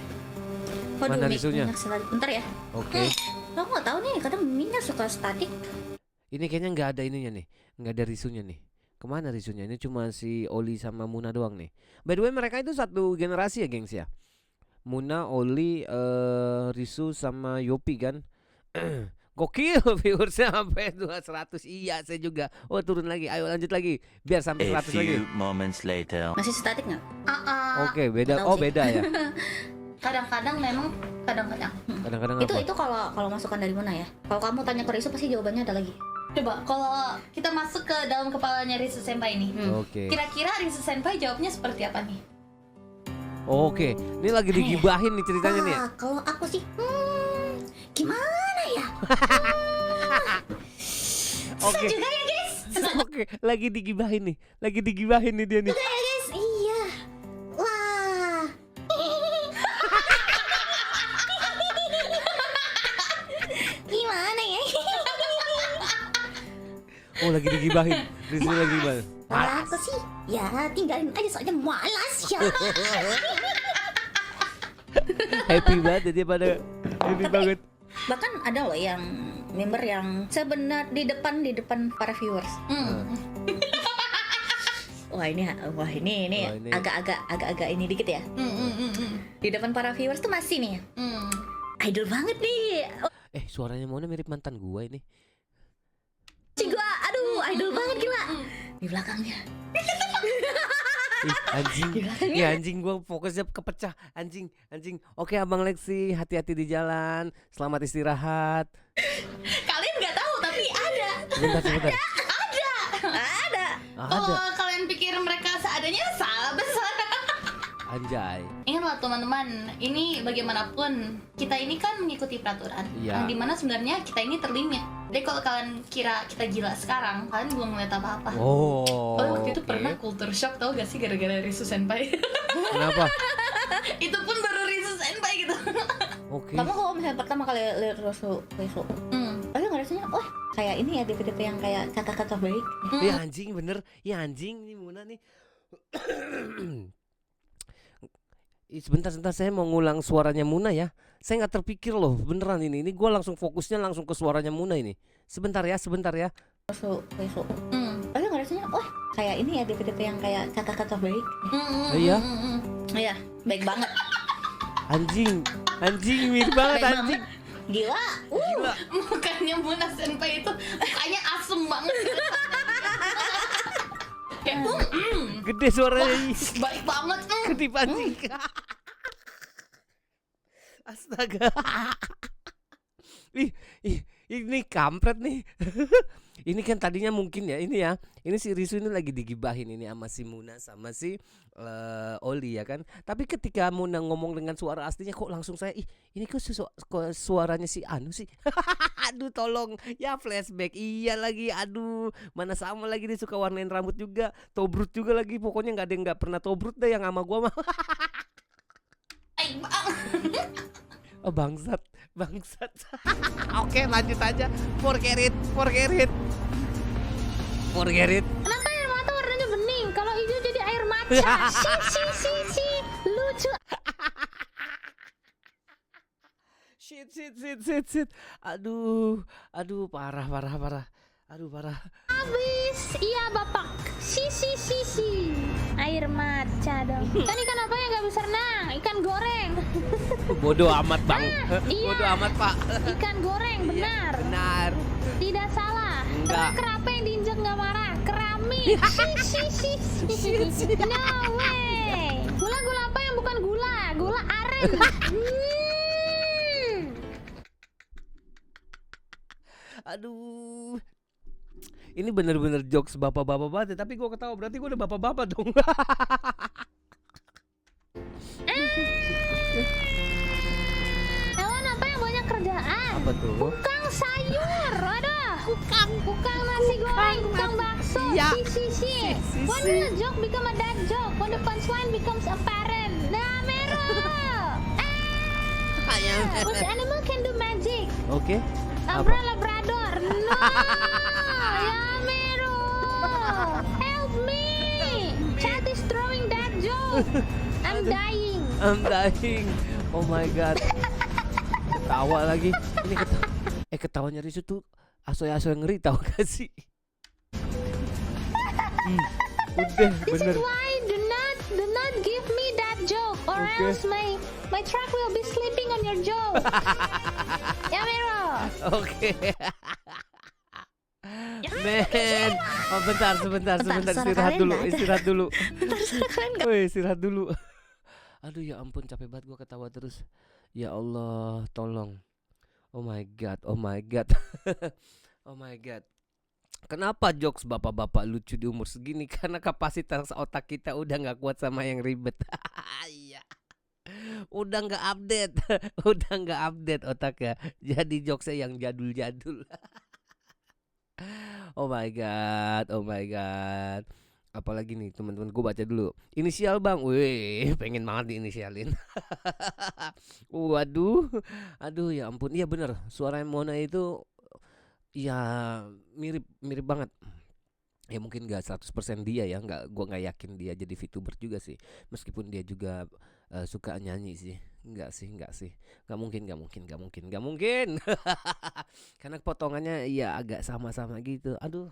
Waduh, Mana mic risunya? banyak sekali. Bentar ya. Oke. Lo nggak tahu nih, kadang mic-nya suka statik. Ini kayaknya nggak ada ininya nih, nggak ada risunya nih. Kemana risunya? Ini cuma si Oli sama Muna doang nih. By the way mereka itu satu generasi ya gengs ya. Muna, Oli, Risu sama Yopi kan. Gokil viewersnya sampai 200. Iya saya juga. Oh turun lagi. Ayo lanjut lagi. Biar sampai 100 lagi. moments later. Masih statik nggak? Oke beda. nggak tahu Oh sih. beda ya. Kadang-kadang memang, kadang-kadang. Kadang-kadang Itu apa? kalau masukan dari mana ya? Kalau kamu tanya ke Risu pasti jawabannya ada lagi. Coba kalau kita masuk ke dalam kepalanya Risu Senpai nih. Oke. Kira-kira Risu Senpai jawabnya seperti apa nih? Oke. Ini lagi digibahin nih ceritanya nih. Kalau aku sih, gimana ya? Oke. Juga ya guys. Oke. Lagi digibahin nih. Lagi digibahin nih dia nih. Juga ya guys. Iya. Wah. Gimana ya? Oh lagi digibahin. Risu lagi digibahin. Kalau aku sih, ya tinggalin aja soalnya malas ya. Happy banget dia pada happy banget. Bahkan ada loh yang member yang sebenar di depan para viewers. Wah ini Wah, ini. agak-agak ini dikit ya. Di depan para viewers tuh masih nih. Idol banget nih. Suaranya Mona mirip mantan gua ini. Gua, aduh, idol banget gila. Di belakangnya. Anjing. Ya anjing gua fokusnya kepecah. Anjing. Oke Abang Lexi, hati-hati di jalan. Selamat istirahat. Kalian nggak tahu tapi ada. Sebentar. Ada. Kalau kalian pikir mereka seadanya salah besar. Anjay. Ingatlah teman-teman, ini bagaimanapun kita ini kan mengikuti peraturan. Iya. Yang dimana sebenarnya kita ini terlimit. Jadi kalau kalian kira kita gila sekarang, kalian belum ngeliat apa-apa. Oh. Waktu itu oke. pernah culture shock, tau gak sih gara-gara Risu Senpai? Kenapa? Itu pun baru Risu Senpai gitu. Oke. Kamu kalau misalnya pertama kali lihat Risu, pasti nggak rasanya, oh kayak ini ya tipe-tipe yang kayak kakak-kakak baik. Ya anjing bener. Ya anjing nih Muna nih. Sebentar saya mau ngulang suaranya Muna ya. Saya nggak terpikir loh beneran ini. Ini gue langsung fokusnya langsung ke suaranya Muna ini. Sebentar ya. Risu. Pasti nggak rasanya, oh kayak ini ya tipe-tipe yang kayak kakak-kakak baik. Iya. Iya, baik banget. Anjing mirip banget Baik anjing. Gila. Gila. Mukanya Muna Senpai itu mukanya asem banget. Kayak Gede suaranya. baik banget. Kedip anjing. Astaga. Ini kampret nih. Ini kan tadinya mungkin ya ini ya. Ini si Risu ini lagi digibahin ini sama si Muna sama si Oli ya kan. Tapi ketika Muna ngomong dengan suara aslinya kok langsung saya ini kok suaranya si Anu sih. Aduh tolong ya flashback. Iya lagi aduh mana sama lagi dia suka warnain rambut juga. Tobrut juga lagi pokoknya nggak ada yang nggak pernah tobrut deh yang sama gua mah. Oh bangsat. Oke lanjut aja. Forget it. Kenapa air mata warnanya bening? Kalau hijau jadi air matcha. Si. Lucu. Shit. Aduh parah. Aduh parah. Habis. Iya bapak. Si. Air matcha dong. Kan ikan apa yang nggak bisa renang? Ikan goreng. Bodoh amat bang. Iya. Bodoh amat pak. Ikan goreng benar. Benar. Tidak salah. Enggak. Karena kerapa yang diinjak nggak marah. Keramik. Si. No way. Gula apa yang bukan gula? Gula aren. Aduh. Ini bener-bener jokes bapak-bapak banget ya, tapi gue ketawa berarti gue udah bapak-bapak dong. Hewan apa yang banyak kerjaan? Apa tuh? Kukang sayur. Waduh. Kukang nasi goreng, kukang bakso. Iya. Si. When will a joke become a dad joke? When the punchline becomes a parent. Nah, Meryl. Which animal can do magic? Oke. Umbrella Labrador. No. Ya Meryl. Help me. Chat is throwing that joke. I'm dying. I'm dying. Oh my god. Ketawa lagi. Ini ketawanya Risu tuh asoy-asoy ngeri tau gak sih? Udah This bener. is why do not give me that joke or Okay. else my truck will be sleeping on your joke. Ya Miro. Oke. Men, oh, sebentar, suara istirahat kalian dulu, nggak ada. istirahat dulu. Bentar, suara kalian nggak. Woi, istirahat dulu. Aduh ya ampun, capek banget gua ketawa terus. Ya Allah, tolong. Oh my god, oh my god. Oh my god. Kenapa jokes bapak-bapak lucu di umur segini? Karena kapasitas otak kita udah nggak kuat sama yang ribet. Iya. Udah nggak update, udah nggak update otaknya. Jadi jokesnya yang jadul-jadul. Oh my god, oh my god. Apalagi nih teman-teman, gue baca dulu. Inisial bang, wih, pengen banget diinisialin. Waduh, aduh ya ampun. Iya bener, suara Mona itu ya mirip banget. Ya mungkin gak 100% dia ya, gue nggak yakin dia jadi VTuber juga sih. Meskipun dia juga suka nyanyi sih. Enggak sih, nggak mungkin. Karena potongannya ya agak sama-sama gitu. Aduh.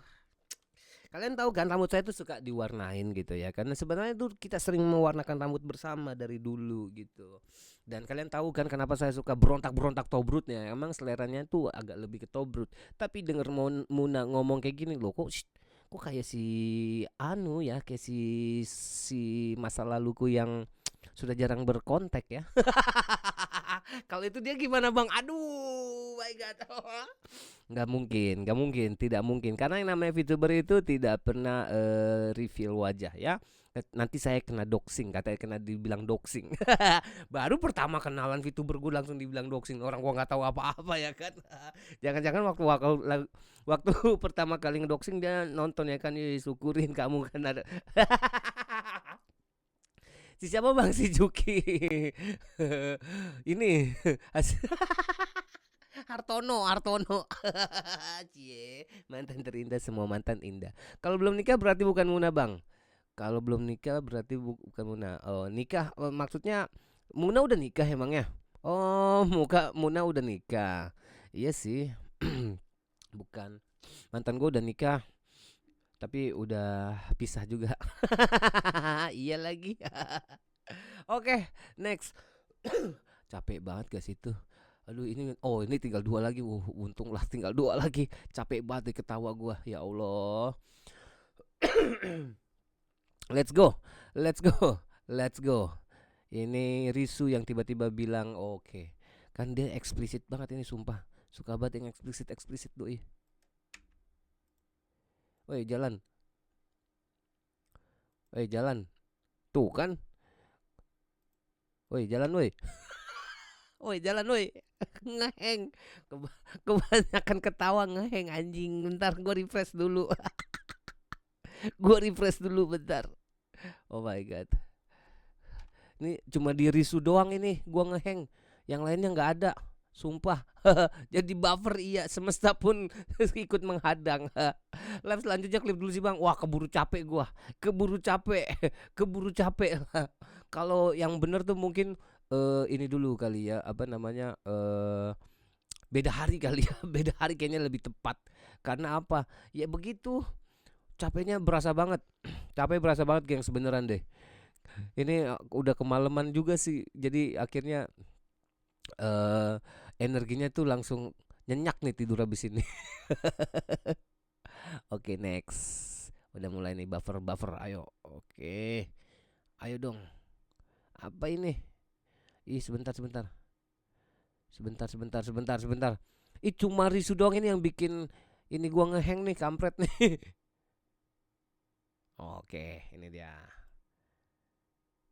Kalian tahu kan rambut saya tuh suka diwarnain gitu ya. Karena sebenarnya tuh kita sering mewarnakan rambut bersama dari dulu gitu. Dan kalian tahu kan kenapa saya suka berontak tobrutnya. Emang seleranya tuh agak lebih ke tobrut. Tapi denger Muna ngomong kayak gini loh, kok kayak si anu ya, kayak si masa laluku yang sudah jarang berkontak ya. Kalau itu dia gimana bang? Aduh, my god. Nggak mungkin, tidak mungkin. Karena yang namanya VTuber itu tidak pernah reveal wajah ya. Nanti saya kena doxing, katanya kena dibilang doxing. Baru pertama kenalan VTuber gue langsung dibilang doxing. Orang gua nggak tahu apa-apa ya kan. Jangan-jangan waktu pertama kali ngedoxing dia nonton ya kan, syukurin kamu kan ada. Si siapa bang? Si Juki. Ini Hartono. Cie, mantan terindah, semua mantan indah. Kalau belum nikah berarti bukan Muna bang. Kalau belum nikah berarti bukan Muna. Oh nikah, maksudnya Muna udah nikah emangnya? Oh Muna udah nikah. Iya sih. Bukan, mantan gue udah nikah. Tapi udah pisah juga. Iya lagi. Oke, next. Capek banget guys itu. Aduh ini tinggal 2 lagi. Untung lah tinggal 2 lagi. Capek banget deh ketawa gua. Ya Allah. Let's go. Ini Risu yang tiba-tiba bilang oke. Kan dia eksplisit banget ini sumpah. Suka banget yang eksplisit doi. Woi jalan. Tuh kan. Woi jalan woi. Ngeheng. Kebanyakan ketawa ngeheng anjing. Bentar gue refresh dulu. Bentar. Oh my god. Ini cuma di Risu doang ini gua ngeheng. Yang lainnya nggak ada. Sumpah. Jadi buffer iya, semesta pun ikut menghadang. Live selanjutnya klip dulu sih bang. Wah keburu capek gua. Keburu capek. Kalau yang bener tuh mungkin ini dulu kali ya, apa namanya, beda hari kali ya. Beda hari kayaknya lebih tepat. Karena apa? Ya begitu. Capeknya berasa banget. Geng sebeneran deh. Ini udah kemalaman juga sih. Jadi akhirnya energinya tuh langsung nyenyak nih tidur habis ini. Oke, next. Udah mulai nih buffer. Ayo. Oke. Ayo dong. Apa ini? Ih, sebentar. Ih, cuma Risu doang ini yang bikin ini gua ngeheng nih, kampret nih. Oke, ini dia.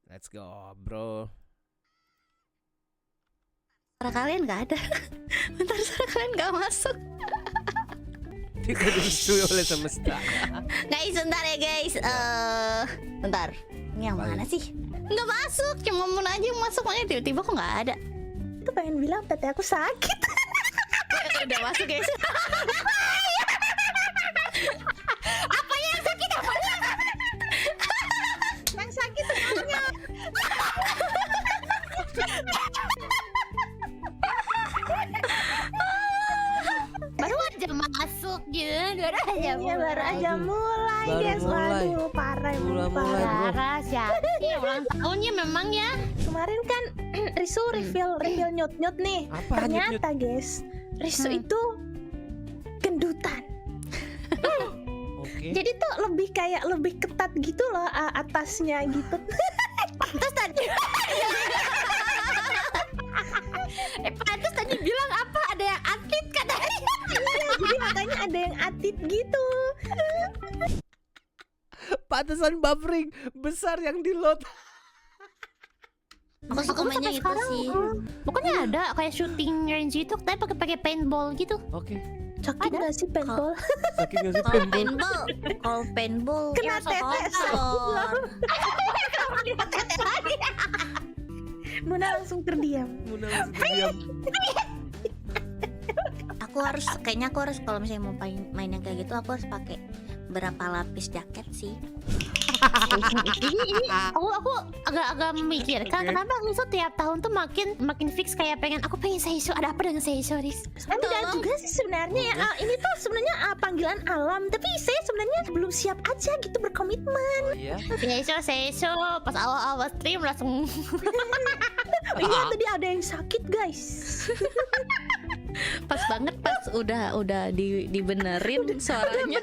Let's go, bro. Suara kalian nggak ada. Bentar, suara kalian nggak masuk. Tidak direstui oleh semesta. Guys, bentar ya guys. Bentar. Ini yang mana sih? Nggak masuk. Cuma mau aja yang masuk, makanya tiba-tiba kok nggak ada. Itu pengen bilang tete aku sakit. Udah masuk guys. Apanya yang sakit? Yang masuk gitu. Baru aja Iya baru aja Aduh. mulai Baru guys. mulai. Waduh parah emang Mulai, parah. bro. Parah siapa sih ulang tahunnya memang ya. Kemarin kan Risu reveal nyut-nyut nih. Apa Ternyata guys, Risu itu gendutan. Oke. Jadi tuh lebih ketat gitu loh atasnya gitu. Terus tadi pantas tadi bilang apa ada yang atlet katanya. Jadi makanya ada yang atit gitu. Pantesan buffering besar yang di load. Aku suka mainnya itu sih. Pokoknya ada kayak shooting range itu, tapi pakai paintball gitu. Oke. Sakit gak sih paintball? Sakit nggak sih Kalau paintball? paintball Kena ya, tete kotor. Muna langsung terdiam. Muna langsung diam. Kayaknya aku harus kalau misalnya mau main yang kayak gitu, aku harus pakai berapa lapis jaket sih. Ini aku agak memikirkan kenapa Seiso tiap tahun tuh makin fix kayak aku pengen Seiso. Ada apa dengan Seiso, Riz? Enggak juga sih sebenarnya ya. Ini tuh sebenarnya panggilan alam, tapi saya sebenarnya belum siap aja gitu berkomitmen. Oh iya. Seiso pas awal-awal stream langsung Iya tadi ada yang sakit guys. pas banget pas udah dibenerin suaranya.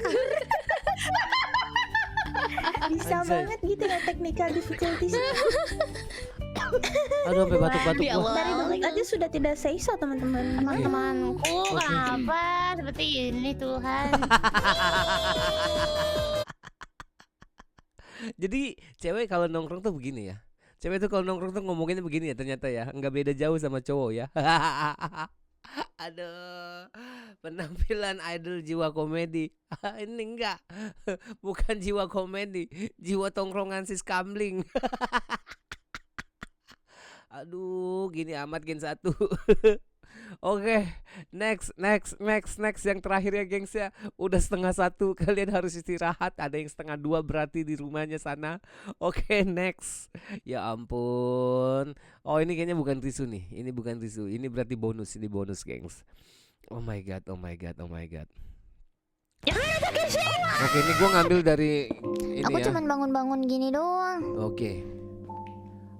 Bisa Anjay. banget gitu ya technical difficulties. Aduh sampai batuk-batuk. Di Wah. awal. Dari dulu aja sudah tidak seiso teman-teman. Teman-temanku kenapa seperti ini Tuhan? Jadi cewek kalau nongkrong tuh begini ya. Cewek tuh kalau nongkrong tuh ngomonginnya begini ya ternyata ya. Nggak beda jauh sama cowok ya. Aduh, penampilan idol jiwa komedi. Ini enggak, bukan jiwa komedi, jiwa tongkrongan sis kamling. Aduh, gini amat gen 1. Oke, next yang terakhir ya gengs ya. Udah 1:30, kalian harus istirahat. Ada yang 1:30 berarti di rumahnya sana. Oke, next. Ya ampun. Oh ini kayaknya bukan tisu nih. Ini bukan tisu. Ini berarti bonus. Ini bonus gengs. Oh my god. Oke, ini gue ngambil dari ini Aku ya. cuman bangun-bangun gini doang. Oke.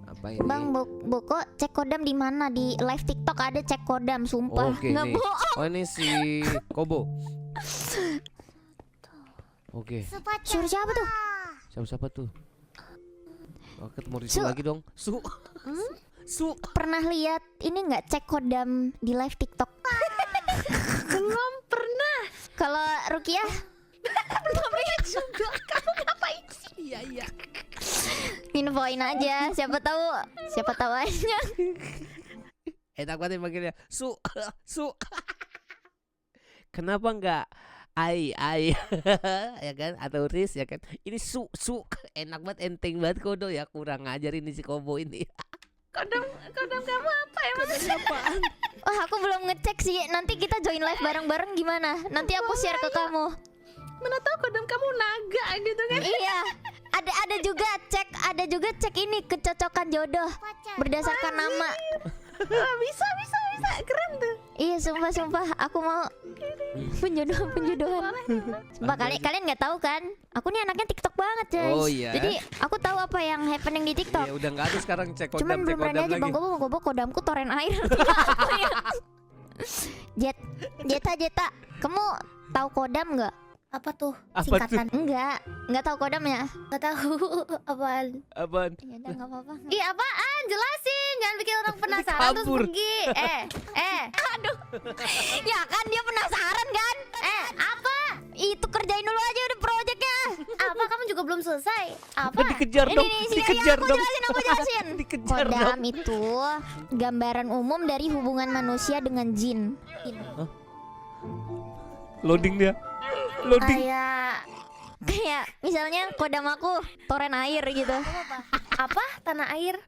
Apa ini? Bang Boko cek kodam di mana? Di live TikTok ada cek kodam, sumpah. Oke Nggak nih. bohong. Oh ini si Kobo. Oke. Suruh siapa tuh? Siapa tuh? Oh, ketemu Risu Su. lagi dong. Su. Su. Pernah lihat ini nggak cek kodam di live TikTok? Belum pernah. Kalau Rukiah? Namanya juga kamu ngapain sih? Iya. Infoin aja, siapa tahu aja. Enak banget manggilnya. Su. Kenapa enggak Ai ya kan, atau Riz ya kan? Ini su. Enak banget, enteng banget kodo ya. Kurang ngajar ini si Kobo ini. Kodam kamu apa emang? Apaan? Wah, aku belum ngecek sih. Nanti kita join live bareng-bareng gimana? Nanti aku share ke kamu. Mana tahu kodam kamu naga gitu kan? Iya. Ada juga cek ini kecocokan jodoh berdasarkan nama. Bisa keren tuh. Iya, sumpah aku mau penjodohan. Sumpah, kalian nggak tahu kan? Aku nih anaknya TikTok banget, guys. Oh, iya. Jadi aku tahu apa yang happening di TikTok. Ya udah enggak ada sekarang cek Cuman belum berani aja lagi. Bang Gobo kodamku toren air. Jeta, kamu tahu kodam nggak? Apa tuh? Apa tuh? Enggak tahu kodamnya. Gak tahu apaan. Ya udah nggak apa-apa. Ih apaan? Jelasin, jangan bikin orang penasaran terus Kabur. pergi. Aduh. Ya kan dia penasaran kan? Apa? Itu kerjain dulu aja udah proyeknya. Apa kamu juga belum selesai? Apa? Dikejar dong. Dikejar aku dong. jelasin. Dikejar Kodam dong. itu gambaran umum dari hubungan manusia dengan jin. Loading dia. Loading. Kayak misalnya kodam aku toren air gitu. Apa? Tanah air?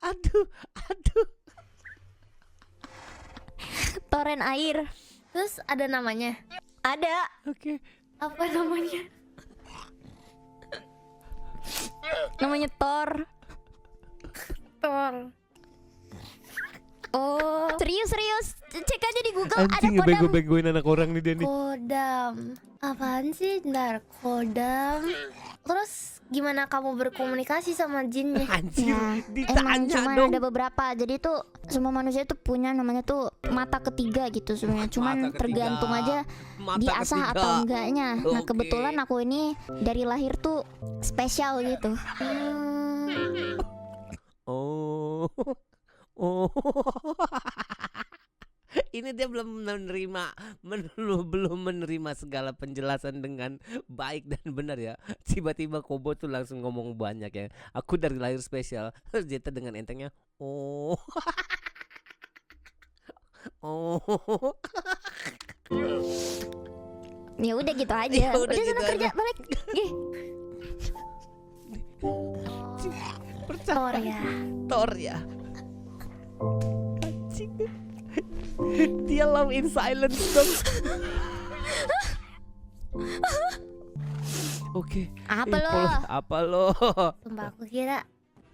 Aduh. Toren air. Terus ada namanya? Ada. Oke. Apa namanya? Namanya Thor. Thor. Oh, serius. cek aja di Google ada Anjing kodam. ngebego-begoin anak orang nih dia nih. Kodam. Apaan sih? Bentar, kodam. Terus gimana kamu berkomunikasi sama jinnya? Anjir, Emang ditanya cuma dong. ada beberapa. Jadi tuh semua manusia tuh punya namanya tuh mata ketiga gitu sebenarnya. Cuman Mata ketiga. tergantung aja Mata diasah ketiga. atau enggaknya. Nah Oke. kebetulan aku ini dari lahir tuh spesial gitu. Oh. Oh. Ini dia belum menerima segala penjelasan dengan baik dan benar ya. Tiba-tiba Kobo tuh langsung ngomong banyak ya. Aku dari lahir spesial. Zeta dengan entengnya. Oh. Oh. Ya udah gitu aja. Ya udah udah sana gitu kerja aja. balik. Ih. Tor ya. Tor ya. Anjing. Dia love in silence dong. Oke. Apa lo? Apa lo? Sumpah aku kira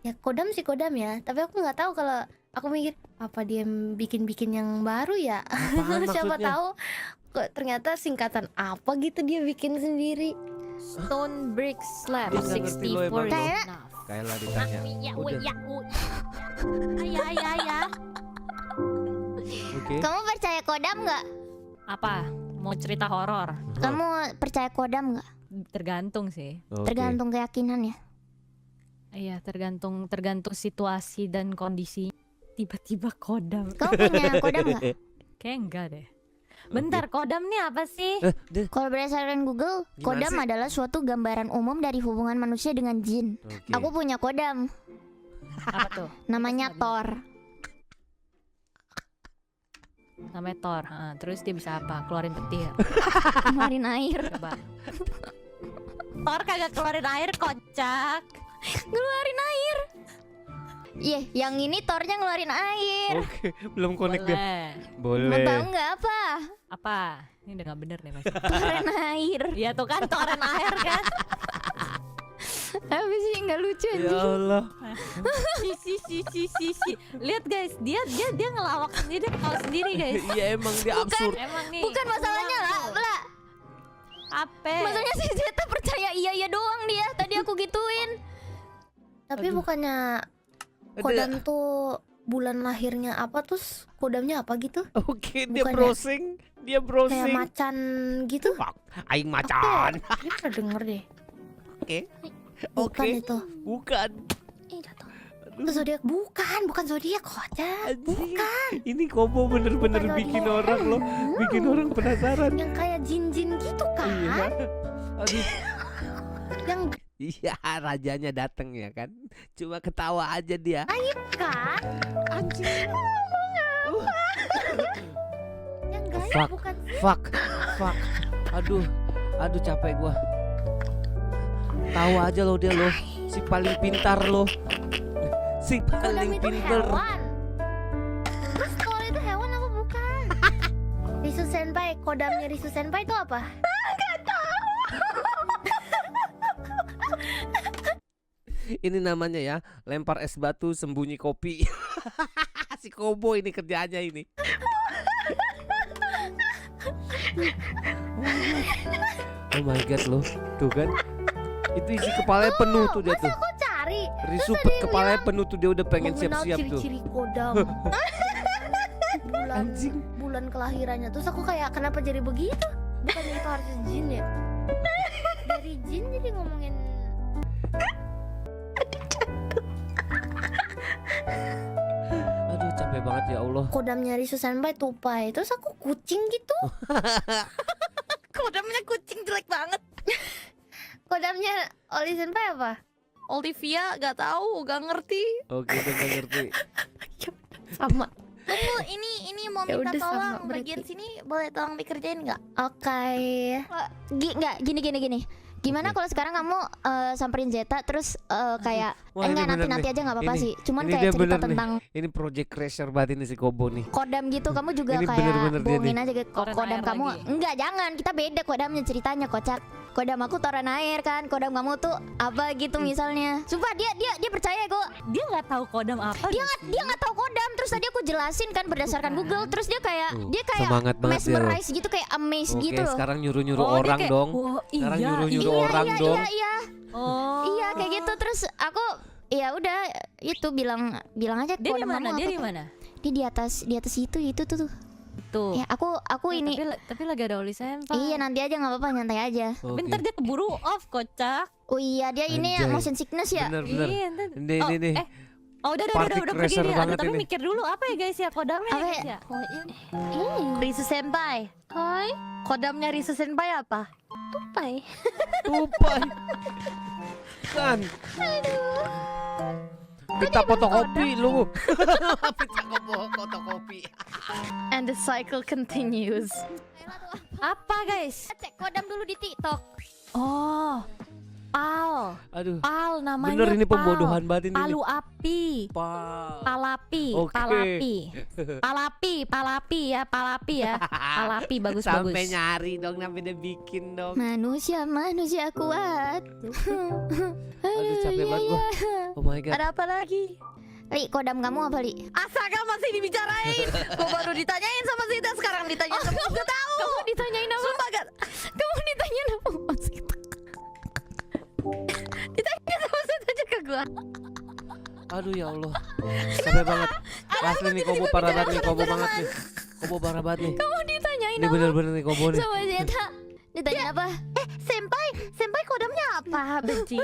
ya kodam sih kodam ya. Tapi aku nggak tahu kalau aku mikir apa dia bikin-bikin yang baru ya. Apaan Siapa maksudnya? tahu kok ternyata singkatan apa gitu dia bikin sendiri. Stone Brick Slab Dia nggak ngerti lo emang 64 lo. enough. Kayak lah ditanya. Udah. Ya. Oke. Kamu percaya kodam nggak? Apa? Mau cerita horor? Kamu percaya kodam nggak? Tergantung sih. Oke. Tergantung keyakinan ya. Iya, tergantung situasi dan kondisi. Tiba-tiba kodam. Kamu punya kodam nggak? Kayak enggak deh. Bentar, kodam nih apa sih? Kalau berdasarkan Google, Gimana kodam sih? adalah suatu gambaran umum dari hubungan manusia dengan jin. Oke. Aku punya kodam, Apa tuh? namanya Thor. Namanya Thor. Terus dia bisa apa? Keluarin petir. Keluarin air. Coba. Thor kagak keluarin air, kocak. Ngeluarin air. Iya, yang ini Thornya ngeluarin air. Oke, belum connect dia. Boleh. Mau Boleh. tahu nggak apa? Apa? Ini udah gak bener nih pasti. Toren air. Iya tuh kan, toren air kan. Tapi sih nggak lucu Ya anjing. Allah. Si. Lihat guys, dia ngelawak sendiri, dia ketawa sendiri guys. Iya emang dia absurd. Emang nih. Bukan masalahnya lah, lah. Apa? Maksudnya si Zeta percaya iya doang dia. Tadi aku gituin. Tapi bukannya kodam tuh bulan lahirnya apa terus kodamnya apa gitu? Oke, dia Bukannya browsing. Dia Kayak browsing. macan gitu. Fuck, aing macan. Ini pernah denger deh. Oke. Bukan Oke. itu. Bukan. Jatuh. Itu zodiak bukan zodiak kocak. Anjing. Ini Kobo bener-bener Bukan bikin zodiak. orang loh. Bikin orang penasaran. Yang kayak jin-jin gitu kan? Iya. Aduh. Yang Iya, rajanya dateng ya kan. Cuma ketawa aja dia. kan? Anjing. Yang gaya Fuck. bukan Fuck. Aduh capek gua. Tahu aja lo dia lo. Si paling pintar lo. Si kodam paling itu pintar. hewan. Terus Thor itu hewan apa bukan? Risu Senpai, kodamnya Risu Senpai itu apa? Ini namanya ya, lempar es batu sembunyi kopi. Si Kobo ini kerjaannya ini. Oh my god lo, tuh kan? Itu isi kepalanya penuh tuh dia tuh. Aku cari. Risu kepalanya penuh tuh, dia udah pengen Mengenal siap-siap tuh. ciri-ciri kodam. Anjing. bulan kelahirannya. Terus aku kayak kenapa jadi begitu? Bukan itu harus jin ya? Dari jin jadi ngomongin Aduh capek banget ya Allah. kodamnya Risu Senpai tupai. Terus aku kucing gitu. Kodamnya kucing jelek banget. Kodamnya Oli Senpai apa? Olivia gak tahu, gak ngerti. Oke, udah nggak ngerti. Sama. Tunggu, ini mau Ya minta udah, sama tolong berarti. bagian sini boleh tolong dikerjain nggak? Oke. Nggak, gini. Gimana Oke. kalau sekarang kamu samperin Zeta terus kayak Wah, ini enggak bener nanti nih. aja nggak apa-apa Ini- sih. Cuman ini kayak dia cerita bener nih. tentang Ini project crasher banget ini si Kobo nih. kodam gitu. Kamu juga Ini kayak bener-bener dia bohongin nih. aja gitu. Toren Kodam air kamu lagi. enggak, jangan. Kita beda kodamnya ceritanya, kocak. Kodam aku toren air kan. Kodam kamu tuh apa gitu misalnya. Sumpah dia percaya kok. Dia nggak tahu kodam apa. Dia nggak tahu kodam terus terus tadi aku jelasin kan berdasarkan Google, terus dia kayak semangat banget dia loh. mesmerize gitu, kayak amazed Oke, gitu loh. sekarang nyuruh-nyuruh Oh, dia orang kayak, dong. "Wah, Sekarang iya, nyuruh-nyuruh orang dong. Iya. Oh. Iya kayak gitu, terus aku ya udah itu bilang aja Dia di kodam mana? kamu Dia apa di tuh? mana? Dia di atas itu tuh. Tuh. Ya aku ini. Tapi lagi ada oli senpai. Iya nanti aja nggak apa-apa, nyantai aja. Oke. Bentar dia keburu off kocak. Oh iya dia ini ya Anjay. motion sickness ya. Bener. Iya, ntar- Ini. Oh udah Party pergi crasher dia. banget Tapi ini. mikir dulu apa ya guys ya kodamnya Apa guys ya? ya. Risu senpai. Hai, Kodamnya Risu senpai apa? tupai. Tupai. Kan. Minta fotokopi lu. Minta fotokopi. And the cycle continues. Apa guys? Cek kodam dulu di TikTok. Oh, pal. Aduh. Pal namanya. Bener ini pal. pembodohan banget ini. Palu api. Palapi, Oke. palapi ya. Palapi bagus. Sampai nyari dong, sampai dia bikin dong. Manusia kuat. Aduh capek banget gua. Oh my god. Ada apa lagi? Li, kodam kamu apa Li? Astaga masih dibicarain. Gua baru ditanyain sama Zita, sekarang ditanyain sama Gua tahu. Kamu ditanyain apa? Sumpah gak? Kamu ditanyain apa? Ditanyain sama Zita juga gua. Aduh ya Allah. Capek banget. Asli nih Kobo parah banget nih, Kobo banget nih. Kobo parah banget nih. Kamu ditanyain Ini bener-bener nih Kobo nih. Sama Zeta. Ditanya apa? Senpai kodamnya apa? Benci.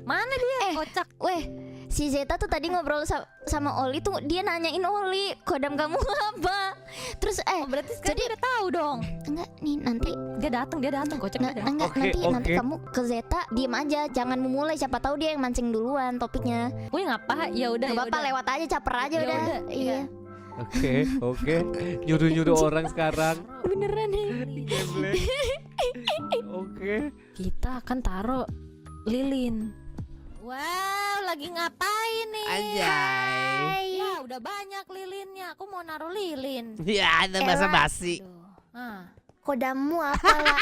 Mana dia? Kocak. Weh, si Zeta tuh tadi ngobrol sama Oli tuh, dia nanyain Oli kodam kamu apa. Terus Berarti sekarang dia udah tahu dong. enggak nih nanti Dia datang kocak dia datang. enggak Oke, nanti oke. kamu ke Zeta diem aja, jangan memulai, siapa tahu dia yang mancing duluan topiknya. Wih ngapa? Ya udah. Gak apa-apa, lewat aja, caper aja Ya udah. udah, Iya. Oke. Nyuruh-nyuruh orang sekarang. Beneran nih. Geblek. Oke. Kita akan taruh lilin. Wow, lagi ngapain nih? Anjay. Ya, udah banyak lilinnya. Aku mau naruh lilin. Ya, ada basa-basi. Nah. Kodammu apa lah?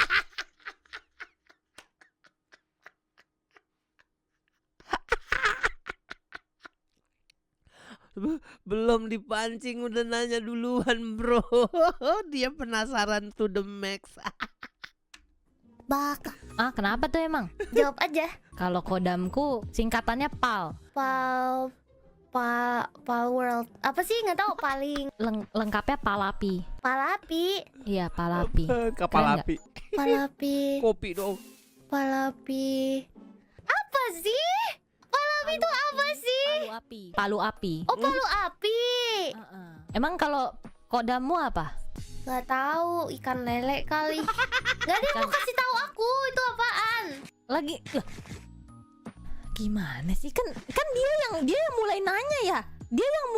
Belum dipancing udah nanya duluan, bro. Dia penasaran to the max. Baka. Ah, kenapa tuh emang? Jawab aja. Kalau kodamku singkatannya PAL. Pal world. Apa sih, nggak tahu, paling Lengkapnya Palapi. palapi. Iya, Palapi. Kapal Keren nggak? api. Palapi. Kopi dong. Palapi. Apa sih? Palapi itu apa sih? Palu api. Palu api. Oh, palu api. Emang kalau kodammu apa? Gak tahu, ikan lele kali. Gak ada yang mau kasih tahu aku itu apaan. Lagi lah, gimana sih, kan dia yang mulai nanya ya. Dia yang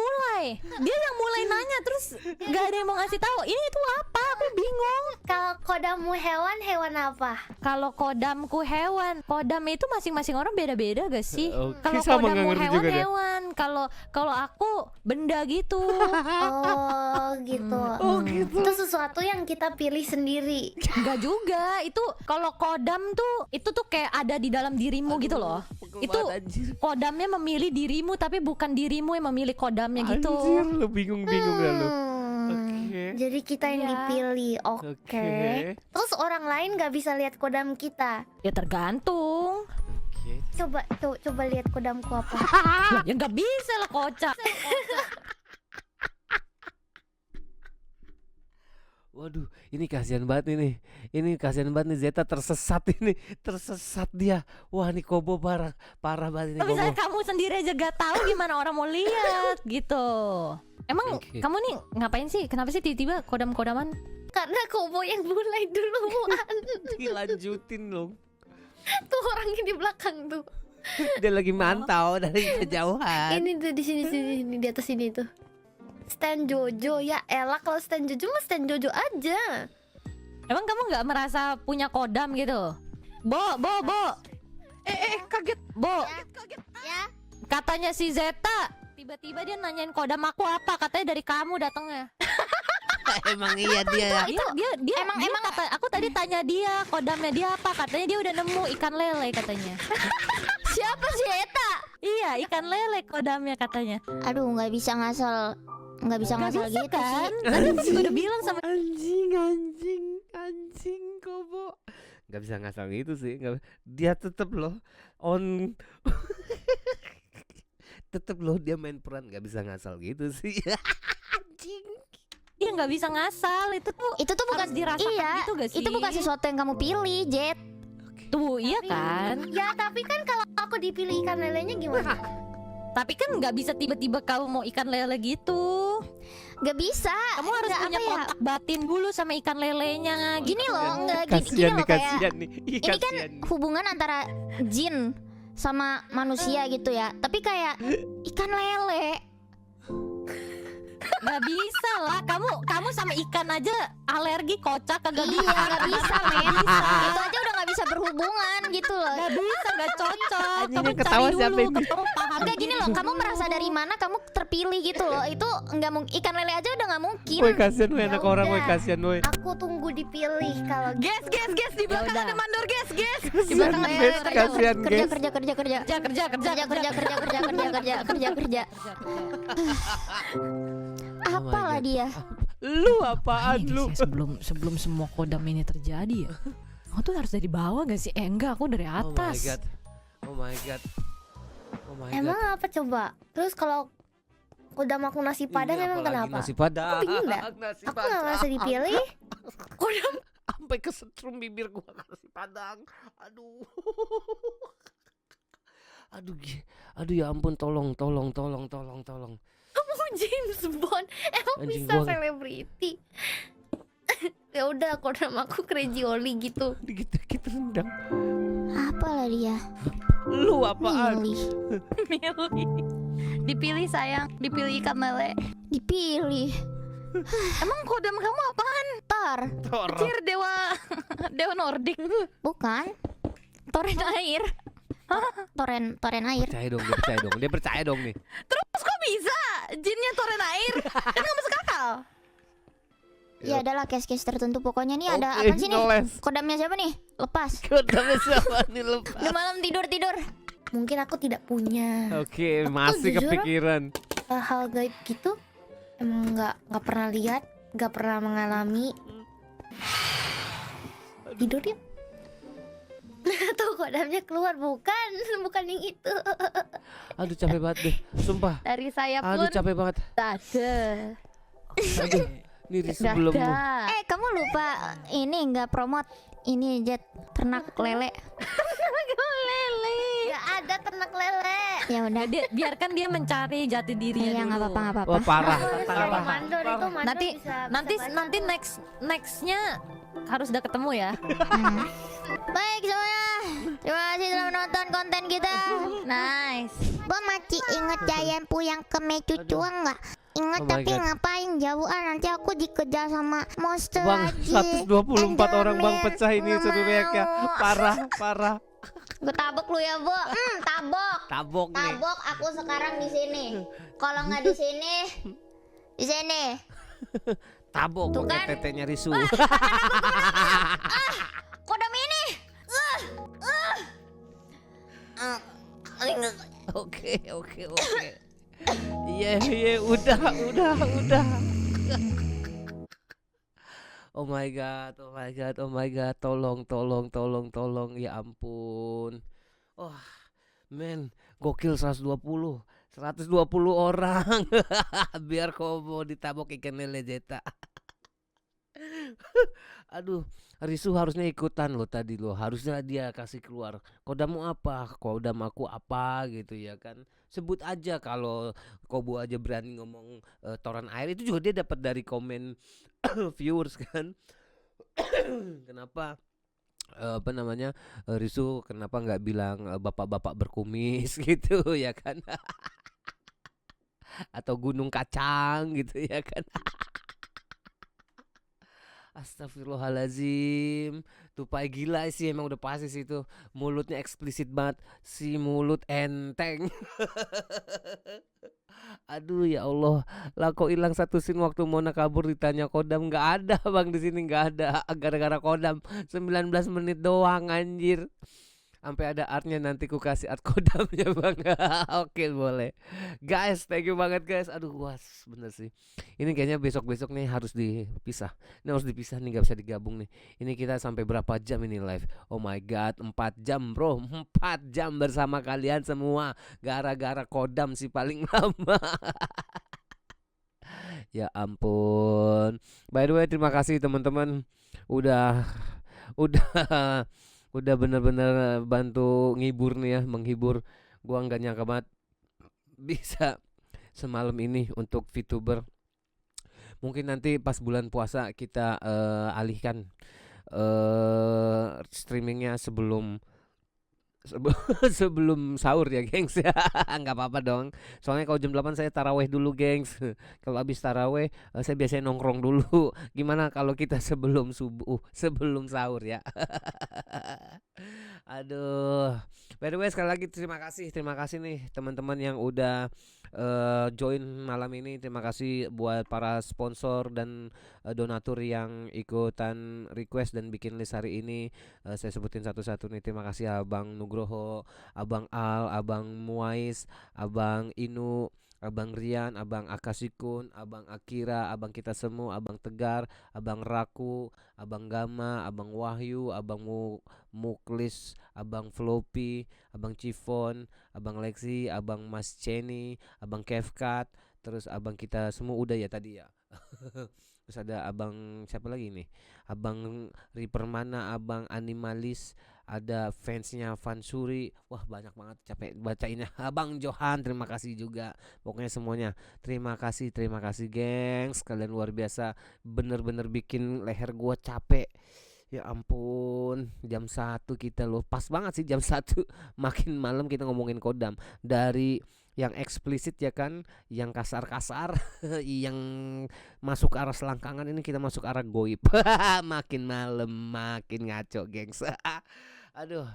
mulai nanya, terus nggak ada yang mau ngasih tahu ini itu apa, aku bingung. Kalau kodammu hewan apa? Kalau kodamku hewan, kodam itu masing-masing orang beda-beda gak sih? Oke, Kalau sama, nggak kodammu ngerti hewan juga deh. hewan, kalau aku benda gitu. Oh gitu. Oh gitu. Itu sesuatu yang kita pilih sendiri. Enggak juga, itu kalau kodam tuh itu tuh kayak ada di dalam dirimu gitu loh. Itu kodamnya memilih dirimu tapi bukan dirimu yang memilih kodamnya gitu. Anjir, lu bingung-bingung dah lu. Oke. Jadi kita yang Iya. dipilih. Oke. Terus orang lain nggak bisa lihat kodam kita. Ya tergantung. Oke. Coba lihat kodamku apa. Lah, ya nggak bisa lah kocak. Waduh, ini kasihan banget ini. Ini kasihan banget nih, Zeta tersesat ini. Tersesat dia. Wah, nih Kobo parah banget ini Tapi Kobo. misalnya kamu sendiri aja gak tahu gimana orang mau lihat gitu. Emang Oke. kamu nih ngapain sih? Kenapa sih tiba-tiba kodam-kodaman? Karena Kobo yang mulai duluan. Dilanjutin dong. Tuh orangnya di belakang tuh. Dia lagi mantau dari kejauhan. Ini tuh di sini di atas sini tuh. Stand Jojo, ya elah, kalau stand Jojo mah stand Jojo aja. Emang kamu nggak merasa punya kodam gitu? Bo. Kaget. Bo. Ya. Katanya si Zeta tiba-tiba dia nanyain kodam aku apa, katanya dari kamu datangnya. Emang iya dia. Dia Emang kata, aku tadi tanya dia kodamnya dia apa, katanya dia udah nemu ikan lele katanya. Siapa sih Eta? Iya, ikan lele kodamnya katanya. Aduh, nggak bisa ngasal gitu kan? sih. Tadi aku juga udah bilang sama Anjing Kobo. Gak bisa ngasal gitu sih. Dia tetep loh on. Tetep loh dia main peran, gak bisa ngasal gitu sih. Anjing. Iya nggak bisa ngasal, itu tuh bukan harus dirasakan gitu gak sih? Itu bukan sesuatu yang kamu pilih, Jet. Tuh, iya kan? Ya tapi kan kalau aku dipilih ikan lelenya gimana? Tapi kan nggak bisa tiba-tiba kamu mau ikan lele gitu. Gak bisa. Kamu harus Nggak, punya apa ya? kontak batin dulu sama ikan lelenya. Gini loh, enggak gini Kasian loh nih, kayak kasian nih. ini kan Kasian nih. hubungan antara jin sama manusia gitu ya. Tapi kayak ikan lele. Nggak bisa lah. Kamu sama ikan aja alergi, kocak, kagak Iya, bisa. gak bisa, men. Itu aja udah gak bisa berhubungan gitu loh. Nggak bisa, nggak cocok. Anjing, Kamu yang ketawa cari siapa dulu, ini? kamu paham. Enggak gini loh, kamu merasa dari mana kamu terpilih gitu loh. Itu nggak mungkin, ikan lele aja udah nggak mungkin. Woi kasian woi anak Ya orang, woi udah. kasian woi. Aku tunggu dipilih kalau Guys, di belakang ada mandor, guys. Di Kasian belakang ada guys, mandor. kasian kerja guys. kerja kerja kerja kerja. Apalah dia? Lu apaan Ini lu? saya sebelum semua kodam ini terjadi ya. Aku tuh harus dari bawah gak sih? Enggak, aku dari Oh my atas. god. Oh my god. Oh my emang god. apa coba? Terus kalau udah makan nasi padang Ini emang apalagi kenapa? Nasi padang. Aku bingung dah. Nasi Aku nggak merasa dipilih. Sampai kesetrum bibir gua nasi padang. Aduh. Aduh ya ampun, tolong. Kamu James Bond emang Anjing bisa gua- selebriti. Ya udah, kodam aku Crazy Oli gitu. Kita rendang. Apalah dia? Lu apaan? Milih. Dipilih sayang, dipilih ikan lele. Dipilih. Emang kodam kamu apaan? Thor. Anjir, dewa Nordik. Bukan. Toren air. Toren air. Dia percaya dong nih. Terus kok bisa? Jinnya toren air? Kan nggak masuk akal. Ya adalah case-case tertentu. Pokoknya nih ada Oke, apa sih nih? ngeles. Kodamnya siapa nih? Lepas. Kodamnya siapa nih lu? Udah malam tidur. Mungkin aku tidak punya Oke, masih jujur, kepikiran. hal gaib gitu. Emang nggak pernah lihat, nggak pernah mengalami. Tidur yuk. Tuh kodamnya keluar, bukan yang itu. Aduh capek banget deh, sumpah. Dari saya Aduh pun capek banget. ada. Aduh, ini sebelum Kamu lupa ini nggak promote ini Jet ternak lele. Lele. Gak ada ternak lele. Ya udah. Biarkan dia mencari jati dirinya Iya nggak dulu. apa-apa. Wah parah. Kalau mandor itu mandor Nanti bisa nanti nextnya harus udah ketemu ya. Baik semuanya, terima kasih telah menonton konten kita. nice. Gua masih inget Jayanpu yang ke Mecucuang nggak? Ingat Oh my tapi God. ngapain jauhan, nanti aku dikejar sama monster Bang, lagi. 124 orang bang Enderman. pecah ini Nggak seru ya. mau. Parah. Gue tabok lu ya, Bu. Tabok. Tabok nih. Tabok aku sekarang di sini. Kalau nggak di sini, di sini. Tabok Tuh pakai kan. tetenya risu. Kodam ini. Oke. Iya, udah. Oh my god, tolong, ya ampun. Wah, men, gokil 120 orang. Biar Kobo ditabok ikan lele Zeta. Aduh, Risu harusnya ikutan lo tadi lo. Harusnya dia kasih keluar. Kodammu apa? Kodam aku apa gitu ya kan. Sebut aja kalau Kobo aja berani ngomong toran air, itu juga dia dapat dari komen viewers kan. Kenapa Risu kenapa nggak bilang bapak-bapak berkumis gitu ya kan. Atau gunung kacang gitu ya kan. Astagfirullahalazim. Tupai gila sih, emang udah pasti sih itu. Mulutnya eksplisit banget. Si mulut enteng. Aduh ya Allah. Lah kok hilang satu scene waktu Mona kabur ditanya kodam. Gak ada bang di sini, gak ada. Gara-gara kodam 19 menit doang anjir. Sampai ada artnya nanti ku kasih art kodamnya bang. Oke boleh. Guys, thank you banget guys. Aduh was bener sih. Ini kayaknya besok-besok nih harus dipisah. Ini harus dipisah nih, nggak bisa digabung nih. Ini kita sampai berapa jam ini live? Oh my god, 4 jam bro. 4 jam bersama kalian semua. Gara-gara kodam sih paling lama. Ya ampun. By the way, terima kasih teman-teman udah udah udah bener-bener bantu ngibur nih ya, menghibur. Gua nggak nyangka banget bisa semalam ini untuk VTuber. Mungkin nanti pas bulan puasa kita alihkan streamingnya sebelum sebelum sahur ya gengs ya. Nggak apa-apa dong, soalnya kalau jam 8 saya taraweh dulu gengs. Kalau habis taraweh saya biasanya nongkrong dulu. Gimana kalau kita sebelum subuh, sebelum sahur ya. Aduh, by the way sekali lagi terima kasih nih teman-teman yang udah join malam ini. Terima kasih buat para sponsor dan donatur yang ikutan request dan bikin list hari ini. Saya sebutin satu-satu nih. Terima kasih Abang Nugroho, Abang Al, Abang Muais, Abang Inu, Abang Rian, Abang Akasikun, Abang Akira, Abang kita semua, Abang Tegar, Abang Raku, Abang Gama, Abang Wahyu, Abang Muklis, Abang Floppy, Abang Cifon, Abang Lexi, Abang Mas Ceni, Abang Kevkat, terus abang kita semua udah ya tadi ya. Terus ada abang siapa lagi nih? Abang Ripermana, Abang Animalis, ada fansnya Fansuri. Wah banyak banget, capek bacainnya. Abang Johan, terima kasih juga. Pokoknya semuanya terima kasih gengs. Kalian luar biasa, bener-bener bikin leher gua capek. Ya ampun, jam 1 kita loh. Pas banget sih jam 1. Makin malam kita ngomongin kodam. Dari yang eksplisit ya kan, yang kasar-kasar, yang masuk ke arah selangkangan, ini kita masuk ke arah goib. Makin malam makin ngaco gengs. Aduh.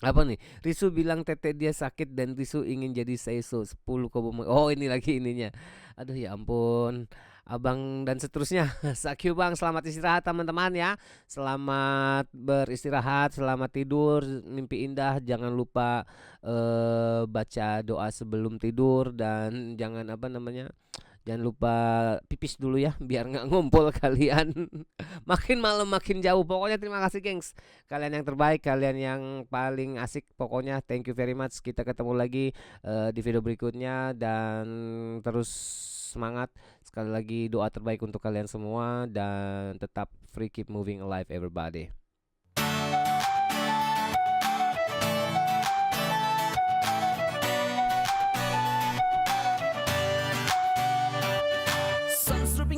Apa nih? Risu bilang tete dia sakit dan Risu ingin jadi seiso 10 kobo. Oh ini lagi ininya. Aduh ya ampun. Abang dan seterusnya. Sakyu bang, selamat istirahat teman-teman ya. Selamat beristirahat, selamat tidur, mimpi indah. Jangan lupa baca doa sebelum tidur. Dan jangan jangan lupa pipis dulu ya, biar nggak ngumpul kalian. Makin malam makin jauh. Pokoknya terima kasih gengs. Kalian yang terbaik, kalian yang paling asik. Pokoknya thank you very much. Kita ketemu lagi di video berikutnya. Dan terus semangat. Sekali lagi doa terbaik untuk kalian semua. Dan tetap free, keep moving alive everybody.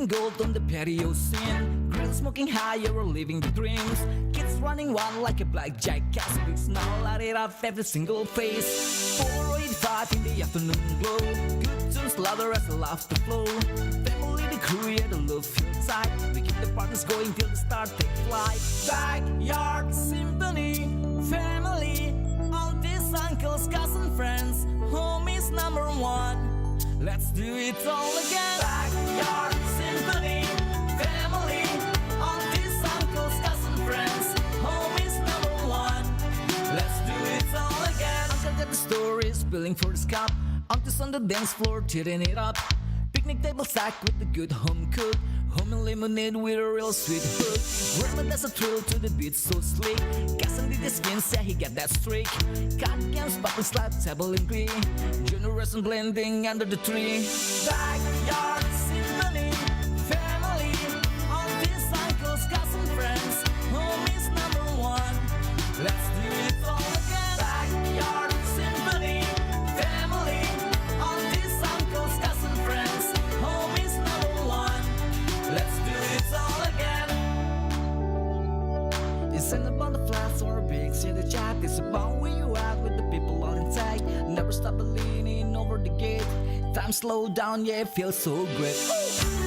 Gold on the patio scene, girls smoking high, we're living the dreams. Kids running wild like a blackjack cast, big smile light it up every single face. 4:85 in the afternoon glow, good tunes louder as the laughter flow. Family the crew, yeah the love feels tight. We keep the parties going till the start take flight. Backyard symphony, family, aunties, uncles, cousin, friends, home is number one. Let's do it all again. Backyard symphony, family, aunties, uncles, cousin, friends, home is number one. Let's do it all again. Uncle got the story spilling for his cup. Aunties on the dance floor tearing it up. Picnic table stacked with the good home cook. Home and lemonade with a real sweet hook. Grandma does a thrill to the beat so slick. Cousin did the skins, yeah he got that streak. Cotton cans, popping slap, table and green. Generous and blending under the tree. Backyard symphony, family, aunties, uncles, cousin, friends. Home is number one. Let's do it all again. Backyard symphony, family, aunties, uncles, cousin, friends. Home is number one. Let's do it all again. It's not about the flats or big city chat. It's about where you at with the people on inside. Never stop leaning over the gate. Time slow down, yeah, it feels so great. Ooh.